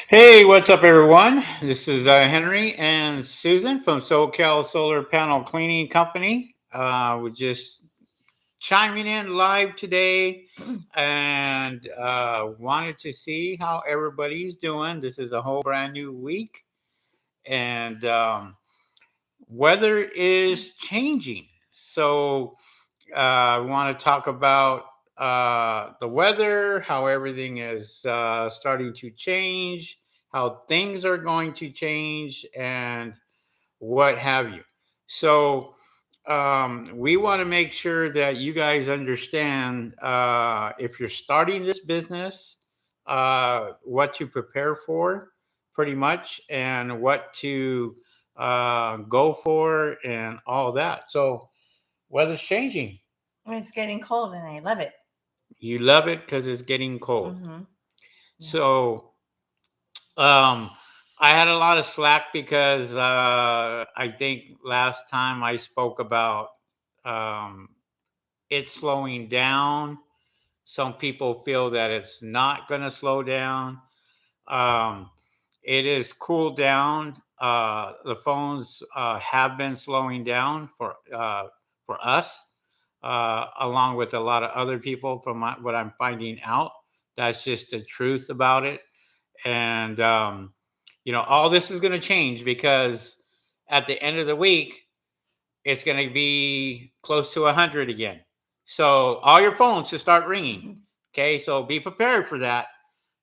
Hey, what's up, everyone? This is Henry and Susan from Socal Solar Panel Cleaning Company. We're just chiming in live today and wanted to see how everybody's doing. This is a whole brand new week, and weather is changing. So, we want to talk about the weather, how everything is starting to change, how things are going to change, and what have you. So, we want to make sure that you guys understand if you're starting this business, what to prepare for, pretty much, and what to go for, and all that. So, weather's changing. It's getting cold and I love it. You love it because it's getting cold. Mm-hmm. Yes. So, um, I had a lot of slack because I think last time I spoke about um, it slowing down. Some people feel that it's not going to slow down. Um, it is cooled down. The phones have been slowing down for us, along with a lot of other people. From what I'm finding out, that's just the truth about it. And all this is going to change because at the end of the week, it's going to be close to 100 again. So all your phones should start ringing. Okay, so be prepared for that.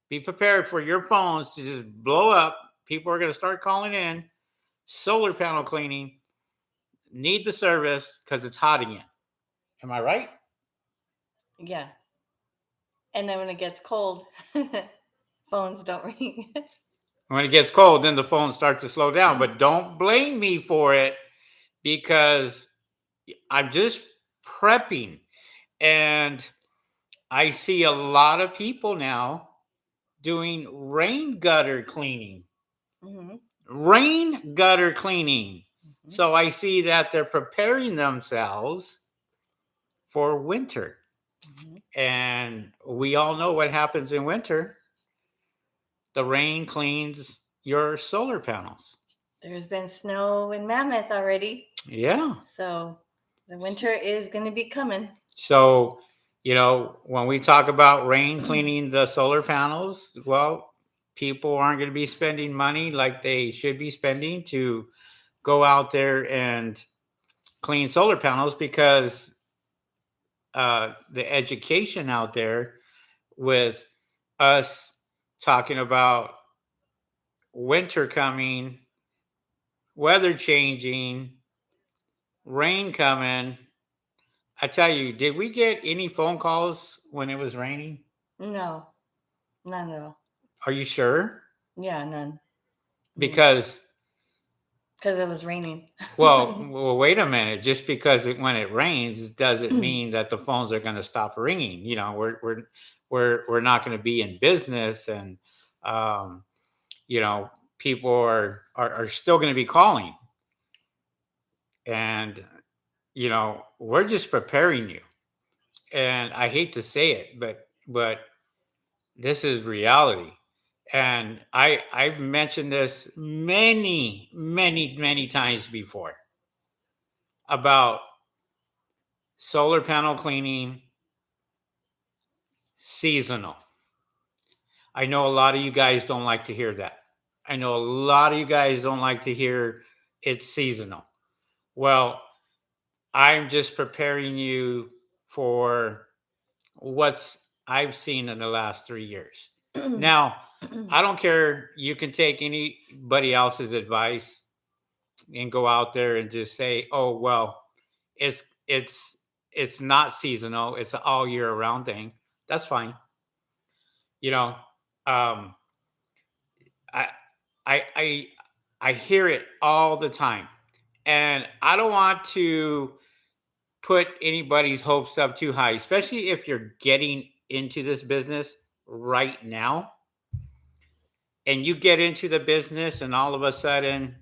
Be prepared for your phones to just blow up. People are going to start calling in. Solar panel cleaning, need the service because it's hot again. Am I right? Yeah. And then when it gets cold, phones don't ring. When it gets cold, then the phones start to slow down. Mm-hmm. But don't blame me for it because I'm just prepping. And I see a lot of people now doing rain gutter cleaning. Rain gutter cleaning. Mm-hmm. So I see that they're preparing themselves for winter. Mm-hmm. And we all know what happens in winter. The rain cleans your solar panels. There's been snow in Mammoth already. Yeah. So the winter is going to be coming. So, when we talk about rain cleaning the solar panels, well, people aren't going to be spending money like they should be spending to go out there and clean solar panels because the education out there with us talking about winter coming, weather changing, rain coming. I tell you, did we get any phone calls when it was raining? No, none at all. Are you sure? Yeah, none. Because, Because it was raining. well, wait a minute. Just because when it rains doesn't mean that the phones are going to stop ringing. We're not going to be in business, and um, you know, people are still going to be calling, and we're just preparing you. And I hate to say it, but this is reality. And I've mentioned this many, many, many times before about solar panel cleaning seasonal. I know a lot of you guys don't like to hear that. I know a lot of you guys don't like to hear it's seasonal. Well, I'm just preparing you for what's I've seen in the last 3 years. Now, I don't care. You can take anybody else's advice and go out there and just say, "Oh, well, it's it's it's not seasonal. It's an all year round thing." That's fine. You know, um, I I I hear it all the time, and I don't want to put anybody's hopes up too high, especially if you're getting into this business right now and you get into the business and all of a sudden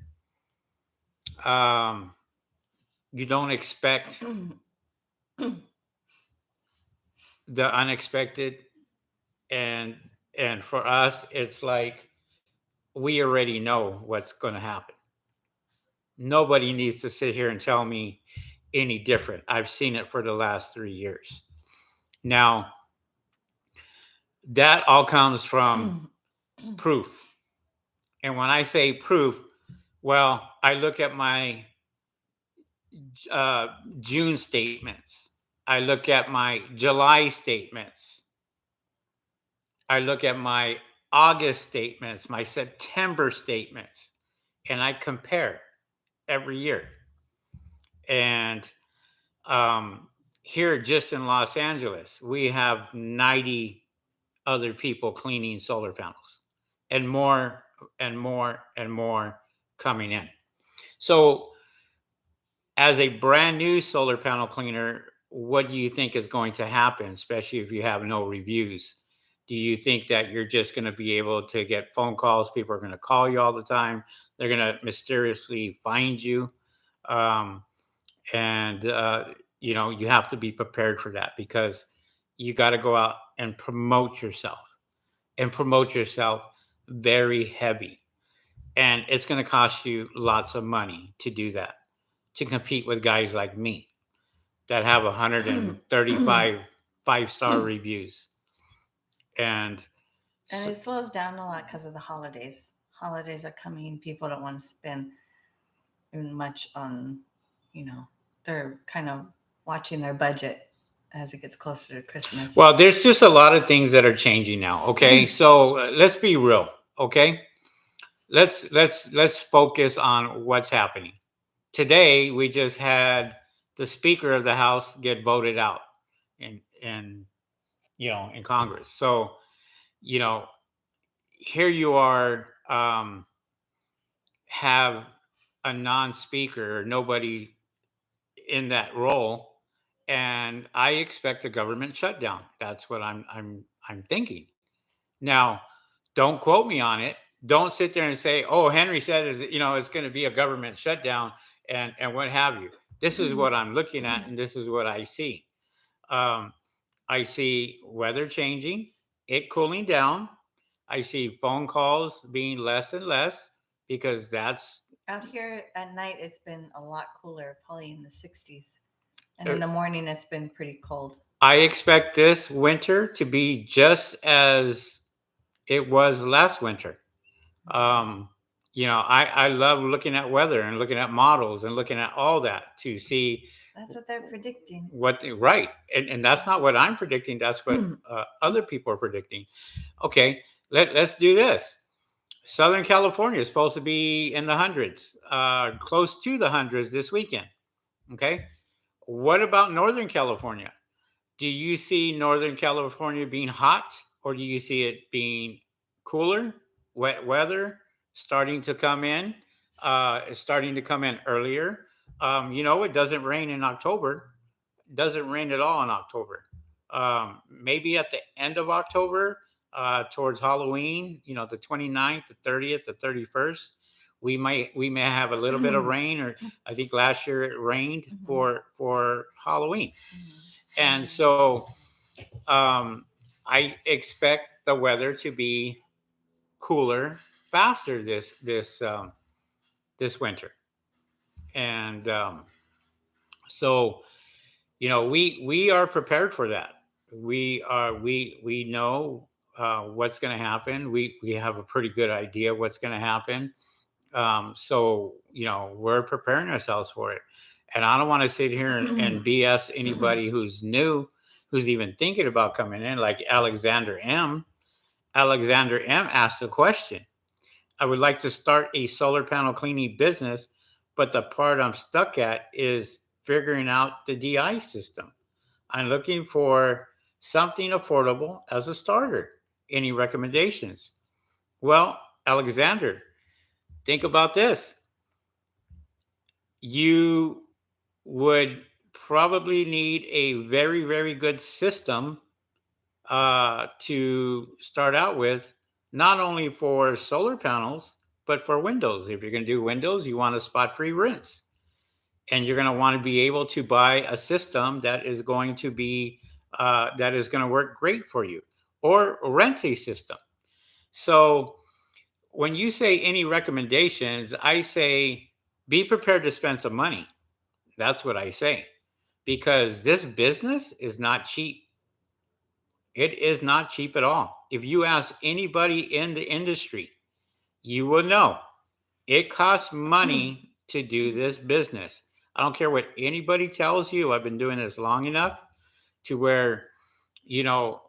um, you don't expect the unexpected. And for us it's like we already know what's going to happen. Nobody needs to sit here and tell me any different. I've seen it for the last 3 years. Now, that all comes from proof. And when I say proof, well, I look at my uh, June statements, I look at my July statements, I look at my August statements, my September statements, and I compare every year. And um, here, just in Los Angeles, we have 90 other people cleaning solar panels, and more and more and more coming in. So, as a brand new solar panel cleaner, what do you think is going to happen, especially if you have no reviews? Do you think that you're just going to be able to get phone calls? People are going to call you all the time. They're going to mysteriously find you. Um, and, you have to be prepared for that, because you got to go out and promote yourself very heavy. And it's going to cost you lots of money to do that, to compete with guys like me that have 135 5-star reviews. And And so, it slows down a lot because of the holidays. Holidays are coming. People don't want to spend much on, you know, they're kind of watching their budget as it gets closer to Christmas. well, there's just a lot of things that are changing now. Okay, so let's be real. Okay, let's focus on what's happening today. We just had the Speaker of the House get voted out in in Congress. So you know here you are, have a non-speaker or nobody in that role, and I expect a government shutdown. That's what I'm thinking. Now, don't quote me on it. Don't sit there and say, "Oh, Henry said it's going to be a government shutdown," and what have you. This is what I'm looking at, and this is what I see. Um, I see weather changing, it cooling down. I see phone calls being less and less, because that's Out here at night, it's been a lot cooler, probably in the 60s. And in er, the morning, it's been pretty cold. I expect this winter to be just as it was last winter. Um, I love looking at weather and looking at models and looking at all that to see That's what they're predicting. right. And that's not what I'm predicting. That's what other people are predicting. Okay, let's do this. Southern California is supposed to be in the hundreds, close to the hundreds this weekend. Okay. What about Northern California? Do you see Northern California being hot, or do you see it being cooler, wet weather starting to come in? It's starting to come in earlier. It doesn't rain in October. It doesn't rain at all in October. Maybe at the end of October, towards Halloween, the 29th, the 30th, the 31st, we may have a little bit of rain. Or I think last year it rained for Halloween. And so I expect the weather to be cooler faster this winter. And so we are prepared for that. We know what's going to happen. We have a pretty good idea what's going to happen. So we're preparing ourselves for it. And I don't want to sit here and BS anybody who's new, who's even thinking about coming in, like Alexander M. Alexander M asked a question. I would like to start a solar panel cleaning business, but the part I'm stuck at is figuring out the DI system. I'm looking for something affordable as a starter. Any recommendations? Well, Alexander, think about this. You would probably need a very, very good system to start out with, not only for solar panels, but for windows. If you're going to do windows, you want a spot free rinse. And you're going to want to be able to buy a system that is going to be that is going to work great for you, or rent a system. So when you say any recommendations, I say be prepared to spend some money. That's what I say. Because this business is not cheap. It is not cheap at all. If you ask anybody in the industry, you will know it costs money to do this business. I don't care what anybody tells you. I've been doing this long enough to where,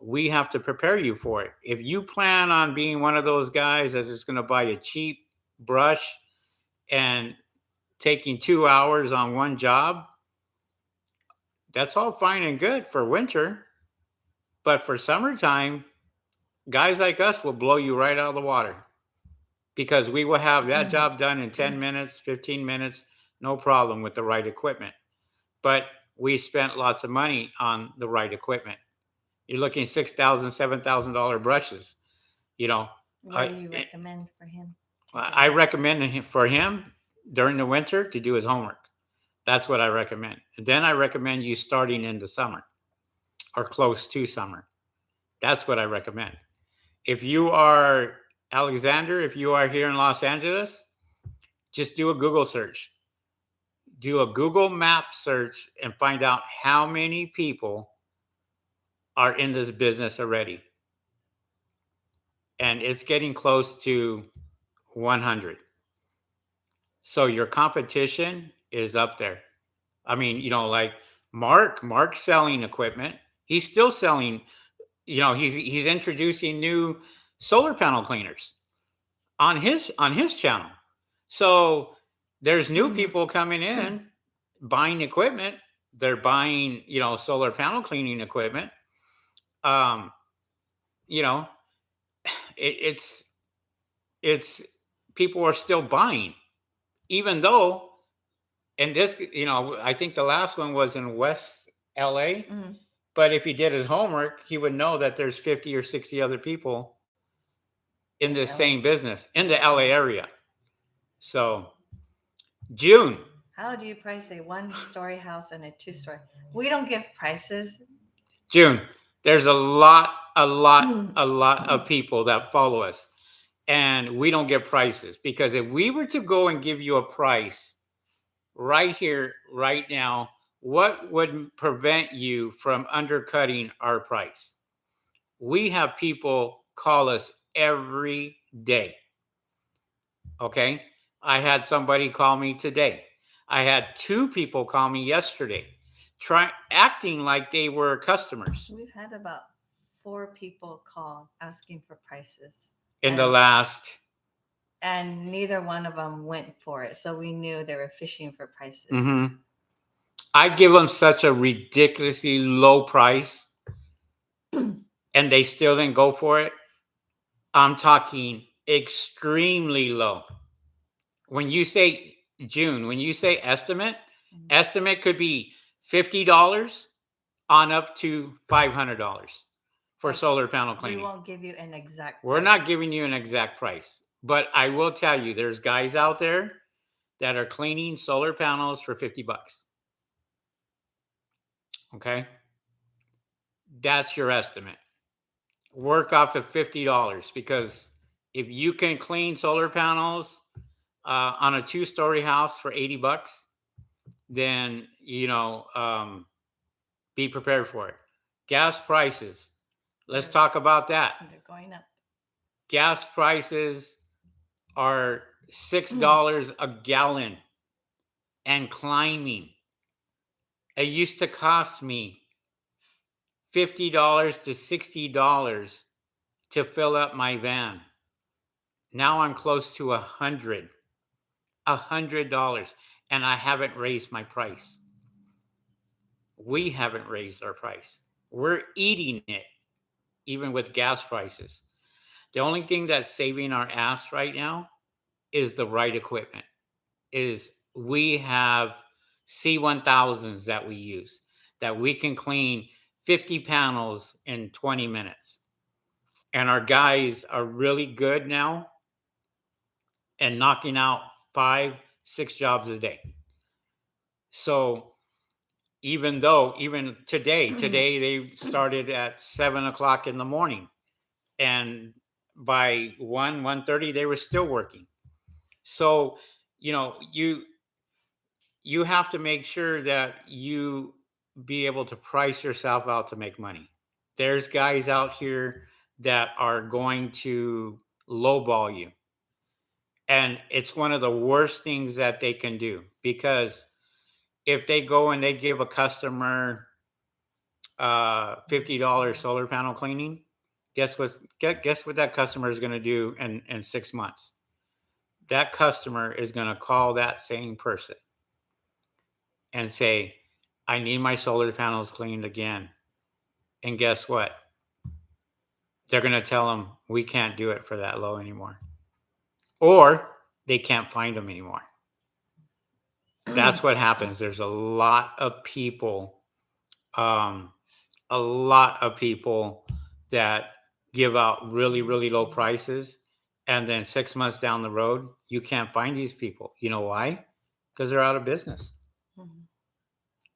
we have to prepare you for it. If you plan on being one of those guys that's just going to buy a cheap brush and taking 2 hours on one job, that's all fine and good for winter. But for summertime, guys like us will blow you right out of the water because we will have that job done in 10 minutes, 15 minutes, no problem with the right equipment. But we spent lots of money on the right equipment. You're looking $6,000, $7,000 brushes. You know, What I do you recommend for him? I recommend for him during the winter to do his homework. That's what I recommend. And then I recommend you starting in the summer or close to summer. That's what I recommend. If you are Alexander, if you are here in Los Angeles, just do a Google search. Do a Google map search and find out how many people are in this business already. And it's getting close to 100. So your competition is up there. I mean, like Mark's selling equipment. He's still selling, he's introducing new solar panel cleaners on his channel. So there's new people coming in buying equipment. They're buying, solar panel cleaning equipment. Um, you know, it's it's people are still buying, even though, and this, I think the last one was in West LA. But if he did his homework, he would know that there's 50 or 60 other people in this same business in the LA area. So June. How do you price a one-story house and a two-story? We don't give prices. June. There's a lot of people that follow us, and we don't get prices because if we were to go and give you a price right here, right now, what would prevent you from undercutting our price? We have people call us every day. Okay. I had somebody call me today. I had two people call me yesterday, acting like they were customers. We've had about 4 people call asking for prices in the last. And neither one of them went for it. So we knew they were fishing for prices. Mm-hmm. I give them such a ridiculously low price and they still didn't go for it. I'm talking extremely low. When you say June, when you say estimate could be $50 on up to $500 for solar panel cleaning. We won't give you an exact price. We're not giving you an exact price, but I will tell you there's guys out there that are cleaning solar panels for $50. Okay? That's your estimate. Work off of $50 because if you can clean solar panels on a 2-story house for $80, then be prepared for it. Gas prices. Let's talk about that. They're going up. Gas prices are $6 a gallon and climbing. It used to cost me $50 to $60 to fill up my van. Now I'm close to $100, and I haven't raised my price. We haven't raised our price. We're eating it, even with gas prices. The only thing that's saving our ass right now is the right equipment. Is we have C1000s that we use that we can clean 50 panels in 20 minutes. And our guys are really good now and knocking out 5, 6 jobs a day. So even today they started at 7 o'clock in the morning, and by 1:30 they were still working. So, you know, you have to make sure that you be able to price yourself out to make money. There's guys out here that are going to lowball you. And it's one of the worst things that they can do, because if they go and they give a customer $50 solar panel cleaning, guess what that customer is going to do in 6 months? That customer is going to call that same person and say, I need my solar panels cleaned again. And guess what? They're going to tell them, we can't do it for that low anymore. Or they can't find them anymore. That's what happens. There's um, a lot of people that give out really, really low prices. And then 6 months down the road, you can't find these people. You know why? Because they're out of business. Mm-hmm.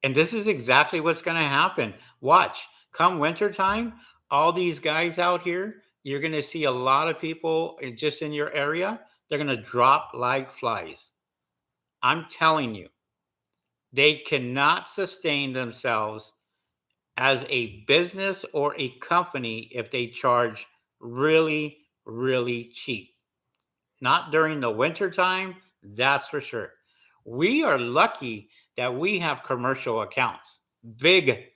And this is exactly what's going to happen. Watch, come wintertime, all these guys out here, you're going to see a lot of people just in your area. They're going to drop like flies. I'm telling you, they cannot sustain themselves as a business or a company if they charge really, really cheap. Not during the winter time, that's for sure. We are lucky that we have commercial accounts, big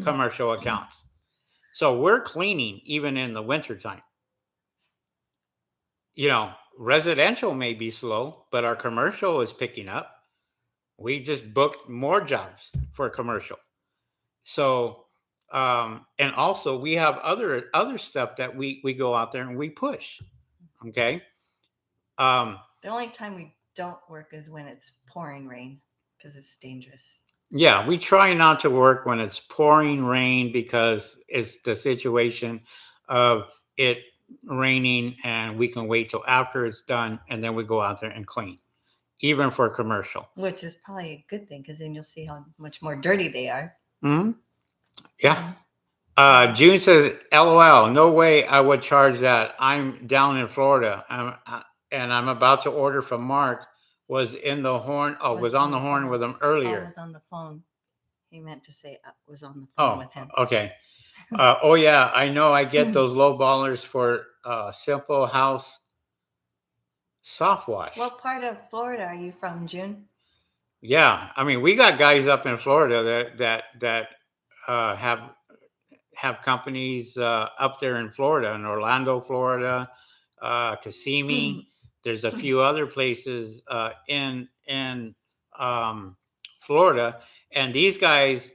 commercial accounts. So we're cleaning even in the winter time. You know, residential may be slow, but our commercial is picking up. We just booked more jobs for commercial. So, and also we have other stuff that we go out there and we push. Okay. The only time we don't work is when it's pouring rain, because it's dangerous. Yeah, we try not to work when it's pouring rain, because it's the situation of it raining and we can wait till after it's done and then we go out there and clean, even for commercial. Which is probably a good thing, because then you'll see how much more dirty they are. Mm-hmm. Yeah. June says, "LOL, no way I would charge that. I'm down in Florida, and I'm about to order from Mark. Was in the horn. Oh, was on the horn with him earlier. I was on the phone. He meant to say I was on the phone with him. Okay. Oh yeah, I know. I get those low ballers for Simple House soft wash. What part of Florida are you from, June? Yeah, I mean, we got guys up in Florida that have companies up there in Florida, in Orlando, Florida, Kissimmee. There's a few other places in Florida, and these guys,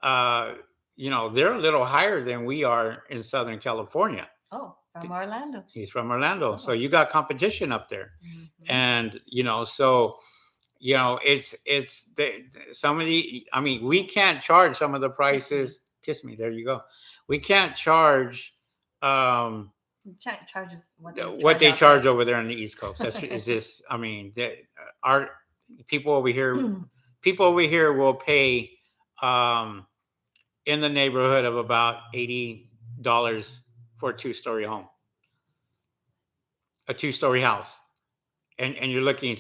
you know, they're a little higher than we are in Southern California. Oh, from Orlando. He's from Orlando, so you got competition up there, and you know, so you know, it's some of the. I mean, we can't charge some of the prices. Kiss me. There you go. We can't charge. Charges what they charge over there on the East Coast. That's is this. I mean, our people over here will pay in the neighborhood of about $80 for a 2-story home, a 2-story house. And you're looking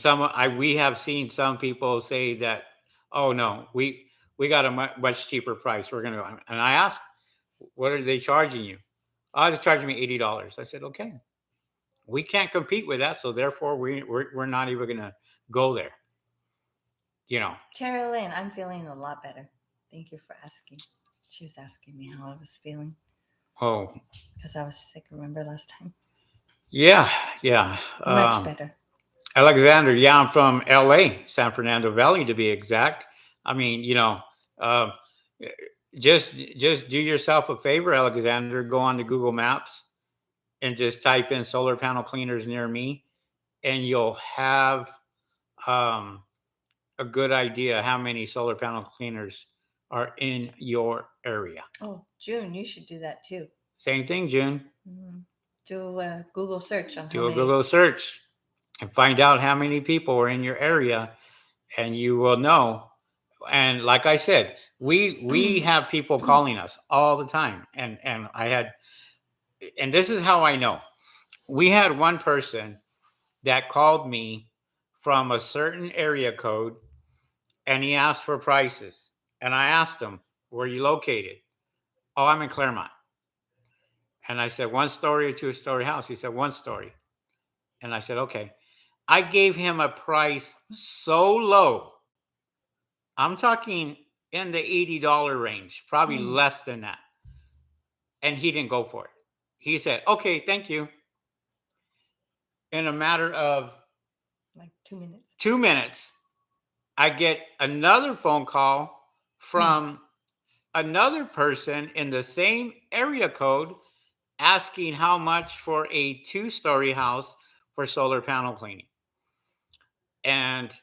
we have seen some people say that, oh no, we got a much cheaper price, we're gonna go. And I asked, what are they charging you? Oh, they're charging me $80. I said, okay, we can't compete with that, so therefore we're not even gonna go there, you know. Carolyn, I'm feeling a lot better, thank you for asking. She was asking me how I was feeling. Oh, because I was sick, remember last time? Yeah. Much better. Alexander, yeah, I'm from LA, San Fernando Valley to be exact. I mean, you know, just do yourself a favor, Alexander. Go on to Google Maps and just type in solar panel cleaners near me, and you'll have a good idea how many solar panel cleaners are in your area. Oh, June, you should do that too. Same thing, June. Mm-hmm. Do a Google search on do a Google search and find out how many people are in your area, and you will know. And like I said, we have people calling us all the time, and this is how I know. We had one person that called me from a certain area code, and he asked for prices. And I asked him, "Where are you located?" "Oh, I'm in Claremont." And I said, "One story or two-story house?" He said, "One story." And I said, "Okay." I gave him a price so low. I'm talking in the $80 range, probably Mm, less than that. And he didn't go for it. He said, "Okay, thank you." In a matter of like 2 minutes. 2 minutes, I get another phone call Mm. from another person in the same area code asking how much for a two-story house for solar panel cleaning. And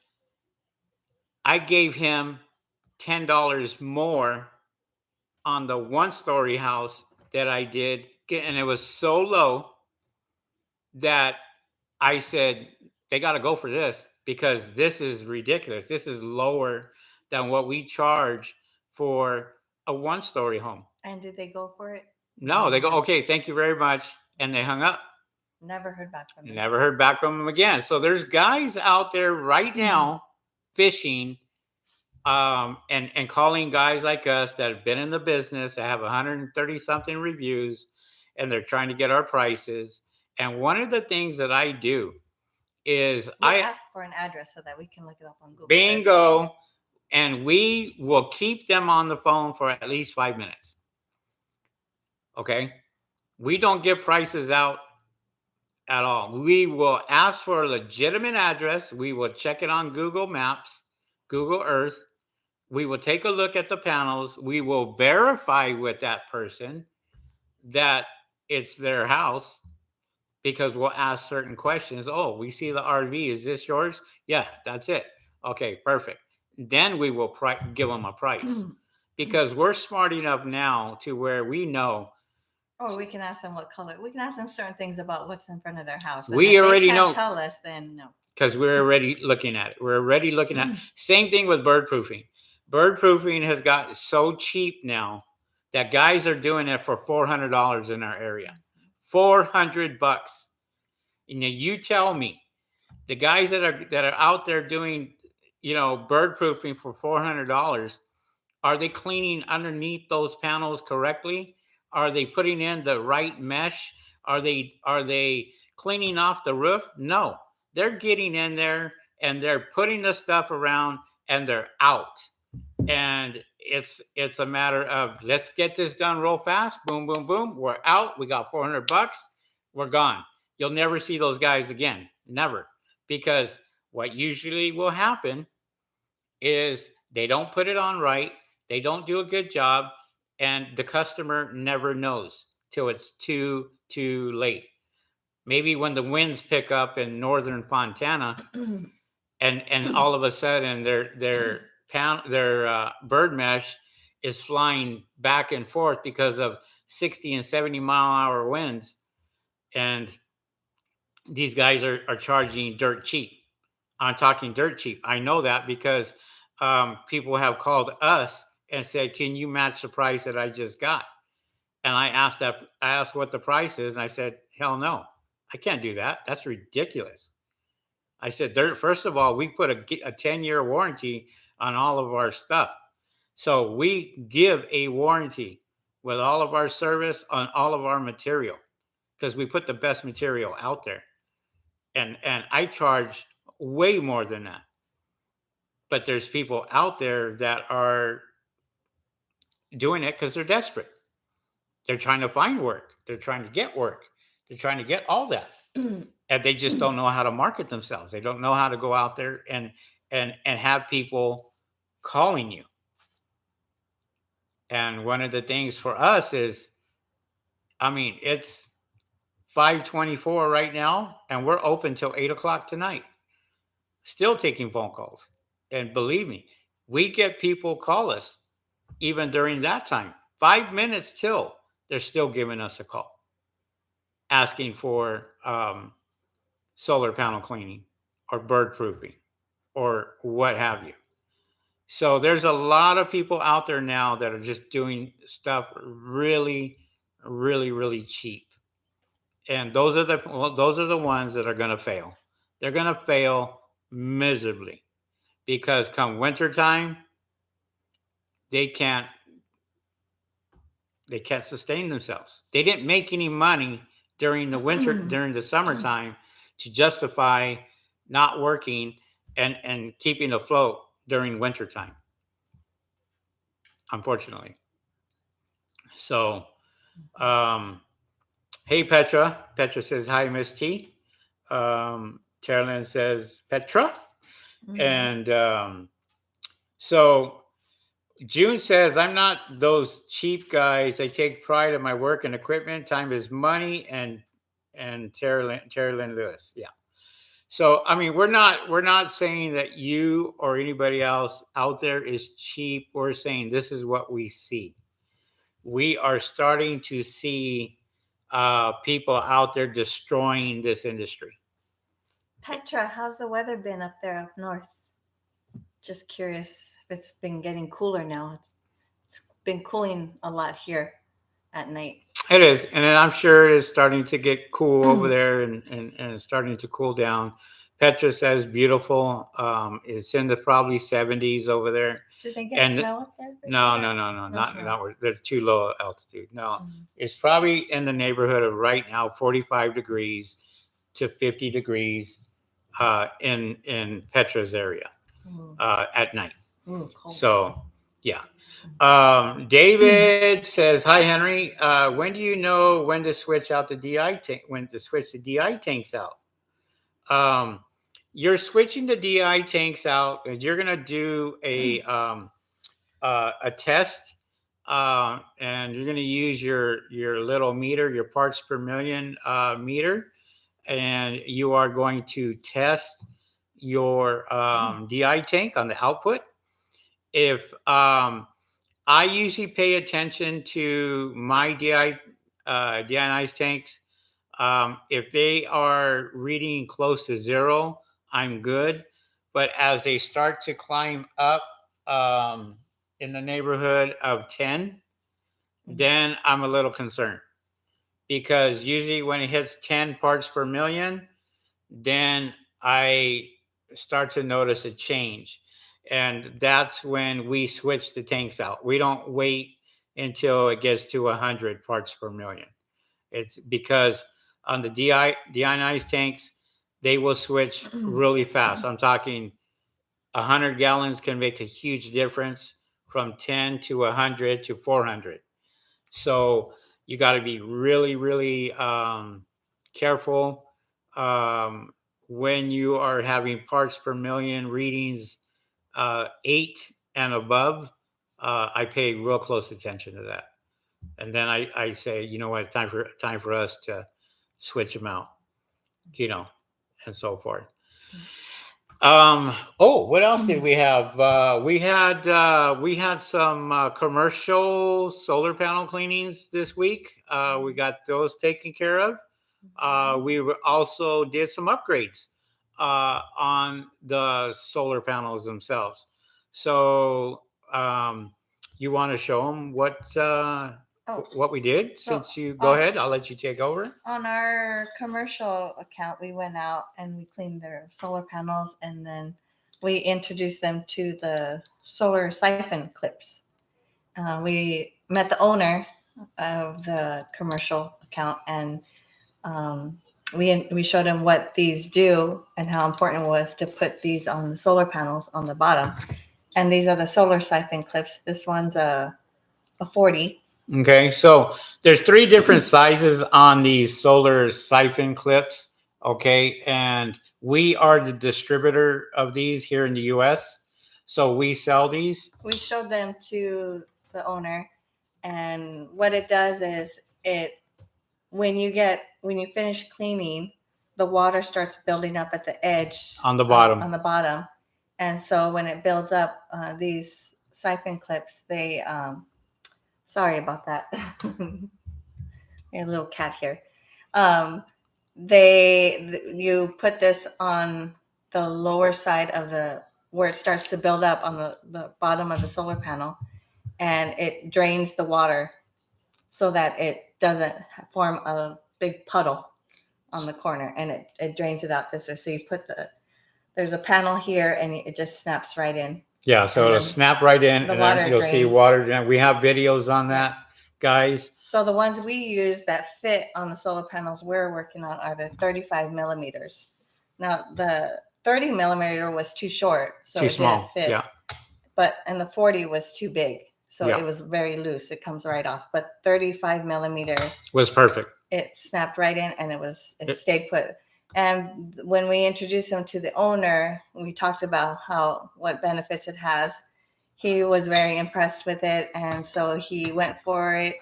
I gave him $10 more on the one-story house that I did. And it was so low that I said, they got to go for this because this is ridiculous. This is lower than what we charge for a one-story home. And did they go for it? No, they go, No. "Okay, thank you very much." And they hung up. Never heard back from them. Never heard back from them again. So there's guys out there right now fishing, and calling guys like us that have been in the business that have 130 something reviews, and they're trying to get our prices. And one of the things that I do is We I ask for an address so that we can look it up on Google Earth. bingo, and we will keep them on the phone for at least 5 minutes. Okay, we don't give prices out at all. We will ask for a legitimate address. We will check it on Google Maps, Google Earth. We will take a look at the panels. We will verify with that person that it's their house because we'll ask certain questions. "Oh, we see the RV. Is this yours?" "Yeah, that's it." "Okay, perfect." Then we will give them a price because we're smart enough now to where we know. Or we can ask them what color. We can ask them certain things about what's in front of their house. And We if they already can't know tell us, then no. because we're already looking at it. We're already looking at same thing with bird proofing. Bird proofing has got so cheap now that guys are doing it for $400 in our area. $400. Now you tell me, the guys that are out there doing, bird proofing for $400, are they cleaning underneath those panels correctly? Are they putting in the right mesh? Are they cleaning off the roof? No. They're getting in there and they're putting the stuff around and they're out. And it's a matter of, let's get this done real fast. Boom, boom, boom. We're out. We got $400. We're gone. You'll never see those guys again. Never. Because what usually will happen is they don't put it on right, they don't do a good job, and the customer never knows till it's too late. Maybe when the winds pick up in northern Fontana, and all of a sudden their bird mesh is flying back and forth because of 60 and 70-mile-an-hour winds, and these guys are charging dirt cheap. I'm talking dirt cheap. I know that because people have called us and said, "Can you match the price that I just got?" And I asked what the price is, and I said, "Hell no, I can't do that. That's ridiculous." I said, "First of all, we put a 10-year warranty on all of our stuff, so we give a warranty with all of our service on all of our material because we put the best material out there, and I charge way more than that." But there's people out there that are doing it because they're desperate. They're trying to find work. They're trying to get work. They're trying to get all that, and they just don't know how to market themselves. They don't know how to go out there and have people calling you. And one of the things for us is, I mean, it's 5:24 right now, and we're open till 8 o'clock tonight, still taking phone calls. And believe me, we get people call us even during that time. 5 minutes till they're still giving us a call asking for solar panel cleaning or bird proofing or what have you. So there's a lot of people out there now that are just doing stuff really, really, really cheap. and those are the ones that are going to fail. They're going to fail miserably because come wintertime, they can't they can't sustain themselves. They didn't make any money during the summertime to justify not working and keeping afloat during wintertime, unfortunately. So, um, hey Petra says hi, Miss T. Carolyn says Petra, Mhm. and so June says, I'm not those cheap guys. I take pride in my work and equipment. Time is money. And Terry Lynn Lewis. Yeah. So I mean, we're not saying that you or anybody else out there is cheap. We're saying this is what we see. We are starting to see people out there destroying this industry. Petra, how's the weather been up there up north? Just curious if it's been getting cooler now. It's been cooling a lot here at night. It is, and then I'm sure it is starting to get cool over there, and starting to cool down. Petra says beautiful. It's in the probably 70s over there, Did they get and snow up there? no, no, no, no, No not snow. where there's too low altitude. No, Mm. it's probably in the neighborhood of right now 45 degrees to 50 degrees in Petra's area Ooh. at night. Ooh, cold. So, yeah. David says, "Hi Henry. When do you know when to switch out the DI tank? When to switch the DI tanks out? Um, you're switching the DI tanks out, and you're gonna do a test, and you're gonna use your little meter, your parts per million meter, and you are going to test your DI tank on the output. If I usually pay attention to my deionized tanks. If they are reading close to zero, I'm good. But as they start to climb up in the neighborhood of 10, then I'm a little concerned because usually when it hits 10 parts per million, then I start to notice a change. And that's when we switch the tanks out. We don't wait until it gets to 100 parts per million. It's because on the deionized tanks, they will switch really fast. I'm talking 100 gallons can make a huge difference from 10 to 100 to 400. So you got to be really, really careful when you are having parts per million readings 8 and above. I pay real close attention to that, and then I say, you know what, time for us to switch them out, you know, and so forth. Oh, what else did we have? We had some commercial solar panel cleanings this week. We got those taken care of. Also did some upgrades on the solar panels themselves. So you want to show them Oh, what we did? so Since you go ahead, I'll let you take over. on our commercial account, we went out and we cleaned their solar panels, and then we introduced them to the solar siphon clips. We met the owner of the commercial account, and um, we showed him what these do and how important it was to put these on the solar panels on the bottom. And these are the solar siphon clips. This one's a 40. Okay, so there's three different sizes on these solar siphon clips. Okay, and we are the distributor of these here in the U.S. So we sell these. We showed them to the owner, and what it does is it when you finish cleaning, the water starts building up at the edge On the bottom. on the bottom, and so when it builds up, these siphon clips, they sorry about that. A little cat here. Um, you put this on the lower side of the where it starts to build up on the bottom of the solar panel, and it drains the water so that it doesn't form a big puddle. on the corner, and it drains it out this way. So you put there's a panel here, and it just snaps right in. Yeah, so it'll snap right in, the and water then you'll see drains. water drain. We have videos on Yeah. that, guys. So the ones we use that fit on the solar panels we're working on are the 35 millimeters. Now the 30 millimeter was too short, so Too it small. didn't fit. Yeah. And the 40 was too big, so Yeah. it was very loose. It comes right off. But 35 millimeter Was perfect. It snapped right in, and it stayed put. And when we introduced him to the owner, we talked about what benefits it has. He was very impressed with it, and so he went for it,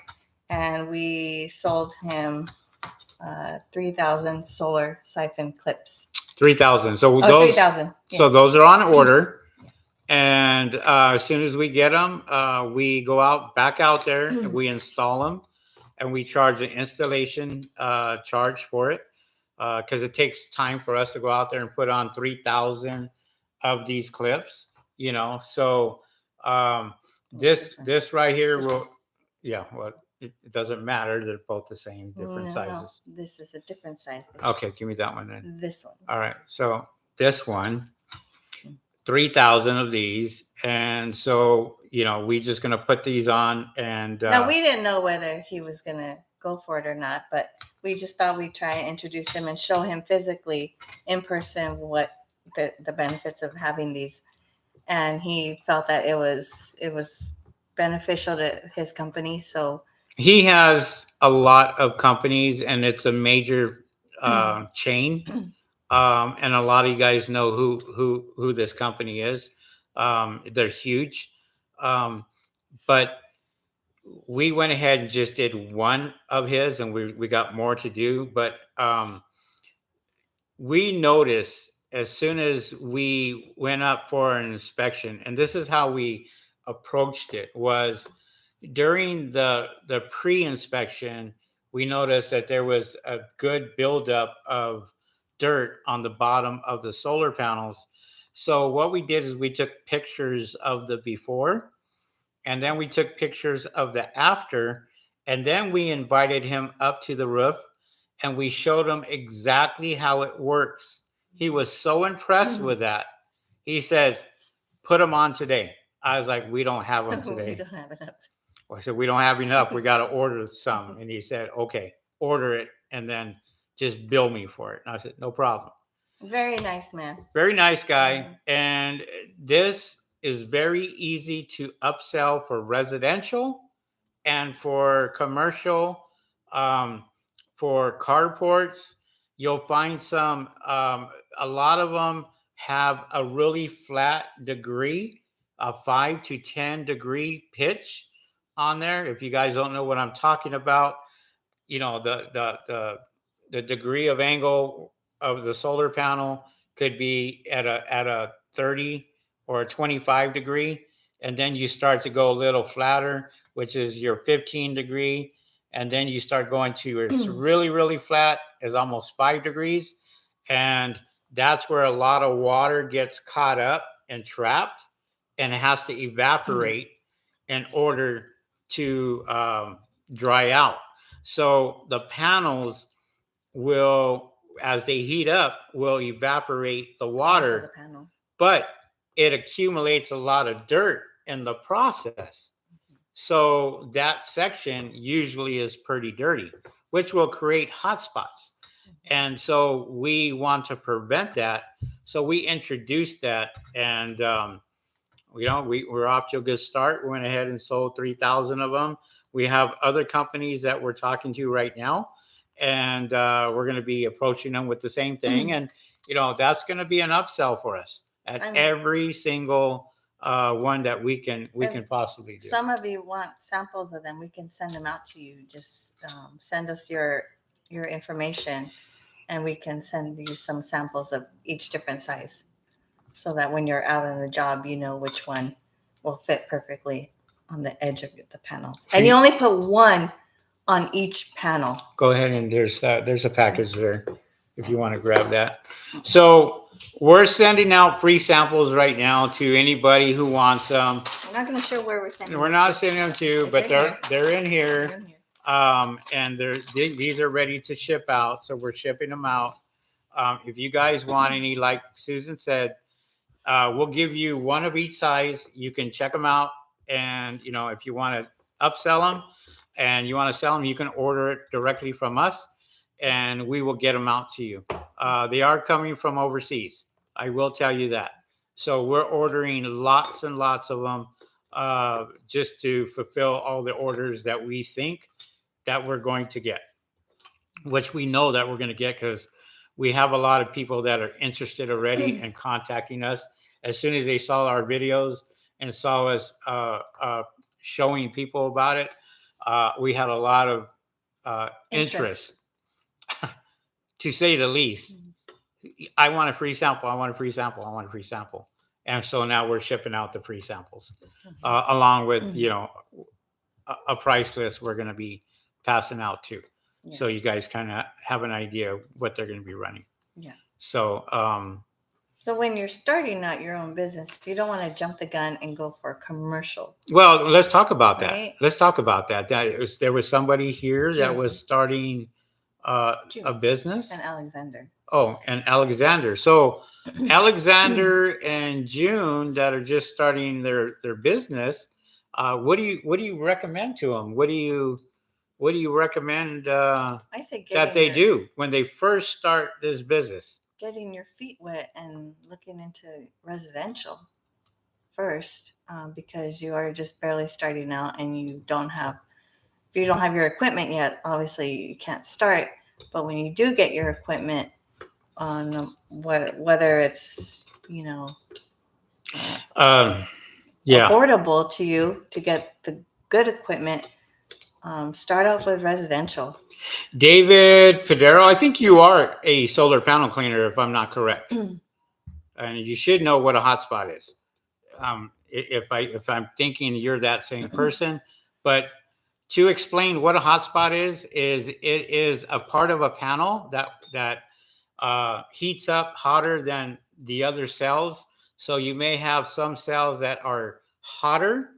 and we sold him 3,000 solar siphon clips. 3,000. So those 3,000. So those are on order, and as soon as we get them, we go back out there, and we install them, and we charge an installation charge for it, because it takes time for us to go out there and put on 3,000 of these clips. So this right here will, well, it doesn't matter. They're both the same, different sizes. No, this is a different size. Okay, give me that one then. This one. All right, so this one, 3,000 of these, and so we just gonna put these on, and now we didn't know whether he was gonna go for it or not, but we just thought we'd try and introduce him and show him physically in person what the benefits of having these, and he felt that it was beneficial to his company. So he has a lot of companies, and it's a major chain. And a lot of you guys know who this company is. They're huge. But we went ahead and just did one of his, and we got more to do. But we noticed as soon as we went up for an inspection, and this is how we approached it, was during the pre-inspection, we noticed that there was a good buildup of dirt on the bottom of the solar panels. So what we did is we took pictures of the before, and then we took pictures of the after, and then we invited him up to the roof, and we showed him exactly how it works. He was so impressed with that. He says, "Put them on today." I was like, "We don't have them today." We don't have enough. Well, I said, "We don't have enough. We got to order some." And he said, "Okay, order it, and then just bill me for it." And I said, "No problem." Very nice man. Very nice guy. And this is very easy to upsell for residential and for commercial, for carports. You'll find some, a lot of them have a really flat degree, a 5 to 10 degree pitch on there. If you guys don't know what I'm talking about, the degree of angle of the solar panel could be at a 30 or a 25 degree, and then you start to go a little flatter, which is your 15 degree, and then you start going to it's really flat is almost 5 degrees, and that's where a lot of water gets caught up and trapped, and it has to evaporate in order to dry out. So the panels will, as they heat up, will evaporate the water, but it accumulates a lot of dirt in the process. So that section usually is pretty dirty, which will create hot spots. And so we want to prevent that. So we introduced that, and we're off to a good start. We went ahead and sold 3,000 of them. We have other companies that we're talking to right now, and we're going to be approaching them with the same thing. And that's going to be an upsell for us at every single one that we can possibly do. Some of you want samples of them. We can send them out to you. Just send us your information, and we can send you some samples of each different size, so that when you're out on the job, you know which one will fit perfectly on the edge of the panel. And you only put one on each panel. Go ahead, and there's a package there if you want to grab that. So we're sending out free samples right now to anybody who wants them. We're not going to show where we're sending them. We're not sending them to, but they're in here. and these are ready to ship out. So we're shipping them out. If you guys want any, like Susan said, we'll give you one of each size. You can check them out, and if you want to upsell them and you want to sell them, you can order it directly from us, and we will get them out to you. They are coming from overseas. I will tell you that. So we're ordering lots and lots of them, just to fulfill all the orders that we think that we're going to get, which we know that we're going to get because we have a lot of people that are interested already and contacting us as soon as they saw our videos and saw us showing people about it. We had a lot of interest, to say the least. I want a free sample. I want a free sample. I want a free sample. And so now we're shipping out the free samples, along with a price list we're going to be passing out too. Yeah. So you guys kind of have an idea of what they're going to be running. Yeah. So, so when you're starting out your own business, you don't want to jump the gun and go for a commercial. Well, let's talk about that. Let's talk about that. There was somebody here that was starting a business. And Alexander. Oh, and Alexander. So Alexander and June that are just starting their business. What do you recommend to them? What do you recommend I say that they do when they first start this business? Getting your feet wet and looking into residential first, because you are just barely starting out and if you don't have your equipment yet, obviously you can't start. But when you do get your equipment, on whether it's affordable to you to get the good equipment, start off with residential. David Pedero, I think you are a solar panel cleaner, if I'm not correct. And you should know what a hotspot is. If I'm thinking you're that same person, but to explain what a hotspot is it is a part of a panel that heats up hotter than the other cells. So you may have some cells that are hotter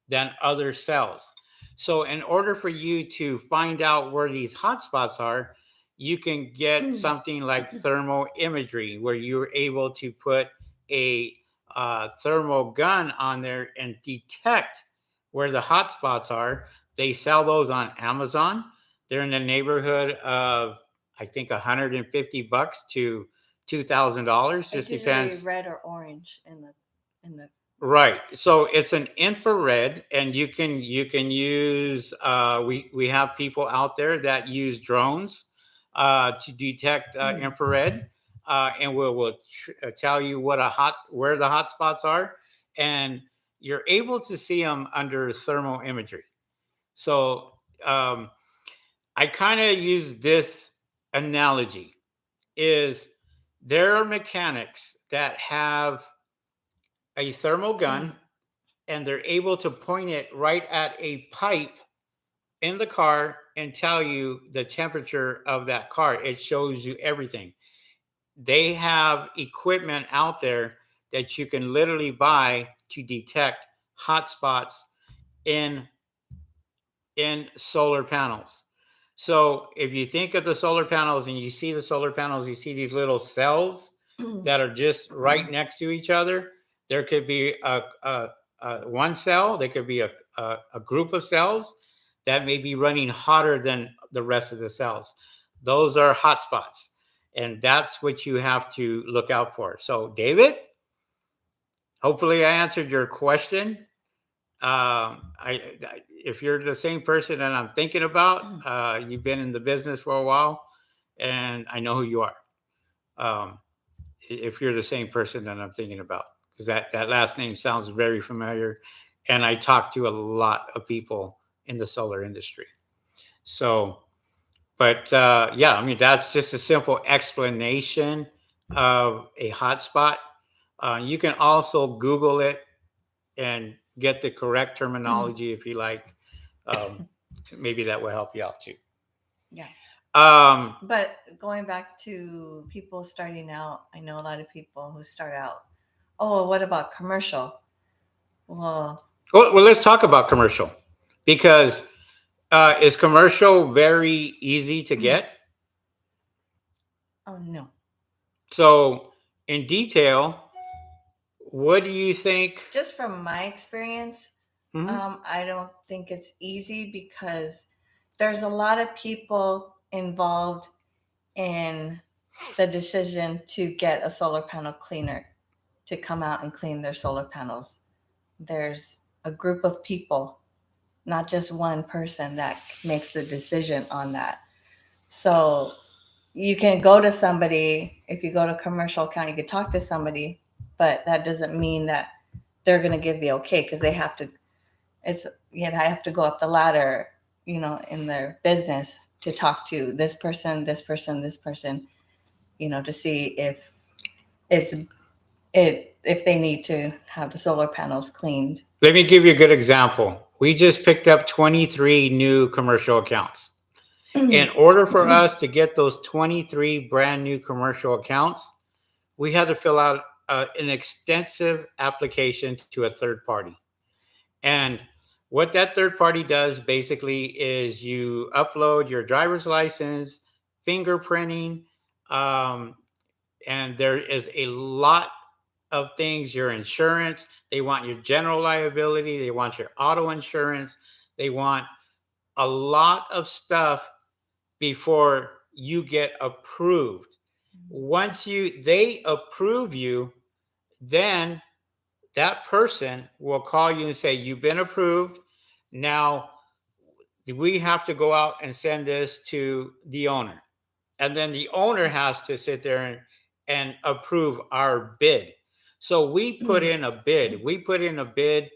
than other cells. So in order for you to find out where these hotspots are, you can get something like thermal imagery, where you're able to put a thermal gun on there and detect where the hotspots are. They sell those on Amazon. They're in the neighborhood of, I think, $150 to $2,000. Just depends. Red or orange in the. Right. So it's an infrared, and you can use. We have people out there that use drones to detect infrared, and we'll tell you where the hot spots are, and you're able to see them under thermal imagery. So I kind of use this analogy: is there are mechanics that have a thermal gun, and they're able to point it right at a pipe in the car and tell you the temperature of that car. It shows you everything. They have equipment out there that you can literally buy to detect hotspots in solar panels. So if you think of the solar panels and you see the solar panels, you see these little cells that are just right next to each other. There could be a one cell. There could be a group of cells that may be running hotter than the rest of the cells. Those are hotspots, and that's what you have to look out for. So, David, hopefully I answered your question. If you're the same person that I'm thinking about, you've been in the business for a while, and I know who you are. If you're the same person that I'm thinking about, because that last name sounds very familiar, and I talk to a lot of people in the solar industry. So, but yeah, I mean, that's just a simple explanation of a hotspot. You can also Google it and get the correct terminology if you like. Maybe that will help you out too. Yeah. But going back to people starting out, I know a lot of people who start out, oh, what about commercial? Well, let's talk about commercial, because Is commercial very easy to get? Oh no. So, in detail, what do you think? Just from my experience, Mhm. I don't think it's easy because there's a lot of people involved in the decision to get a solar panel cleaner to come out and clean their solar panels. There's a group of people, not just one person that makes the decision on that. So you can go to somebody, if you go to a commercial account, you can talk to somebody, but that doesn't mean that they're going to give the okay because they have to, it's, I have to go up the ladder, in their business to talk to this person, this person, this person, to see it's if they need to have the solar panels cleaned. Let me give you a good example. We just picked up 23 new commercial accounts. In order for us to get those 23 brand new commercial accounts, we had to fill out an extensive application to a third party. And what that third party does basically is you upload your driver's license, fingerprinting, um, and there is a lot of things, your insurance. They want your general liability, they want your auto insurance, they want a lot of stuff before you get approved. Once they approve you, then that person will call you and say, "You've been approved. Now we have to go out and send this to the owner." And then the owner has to sit there and approve our bid. So we put in a bid. We put in a bid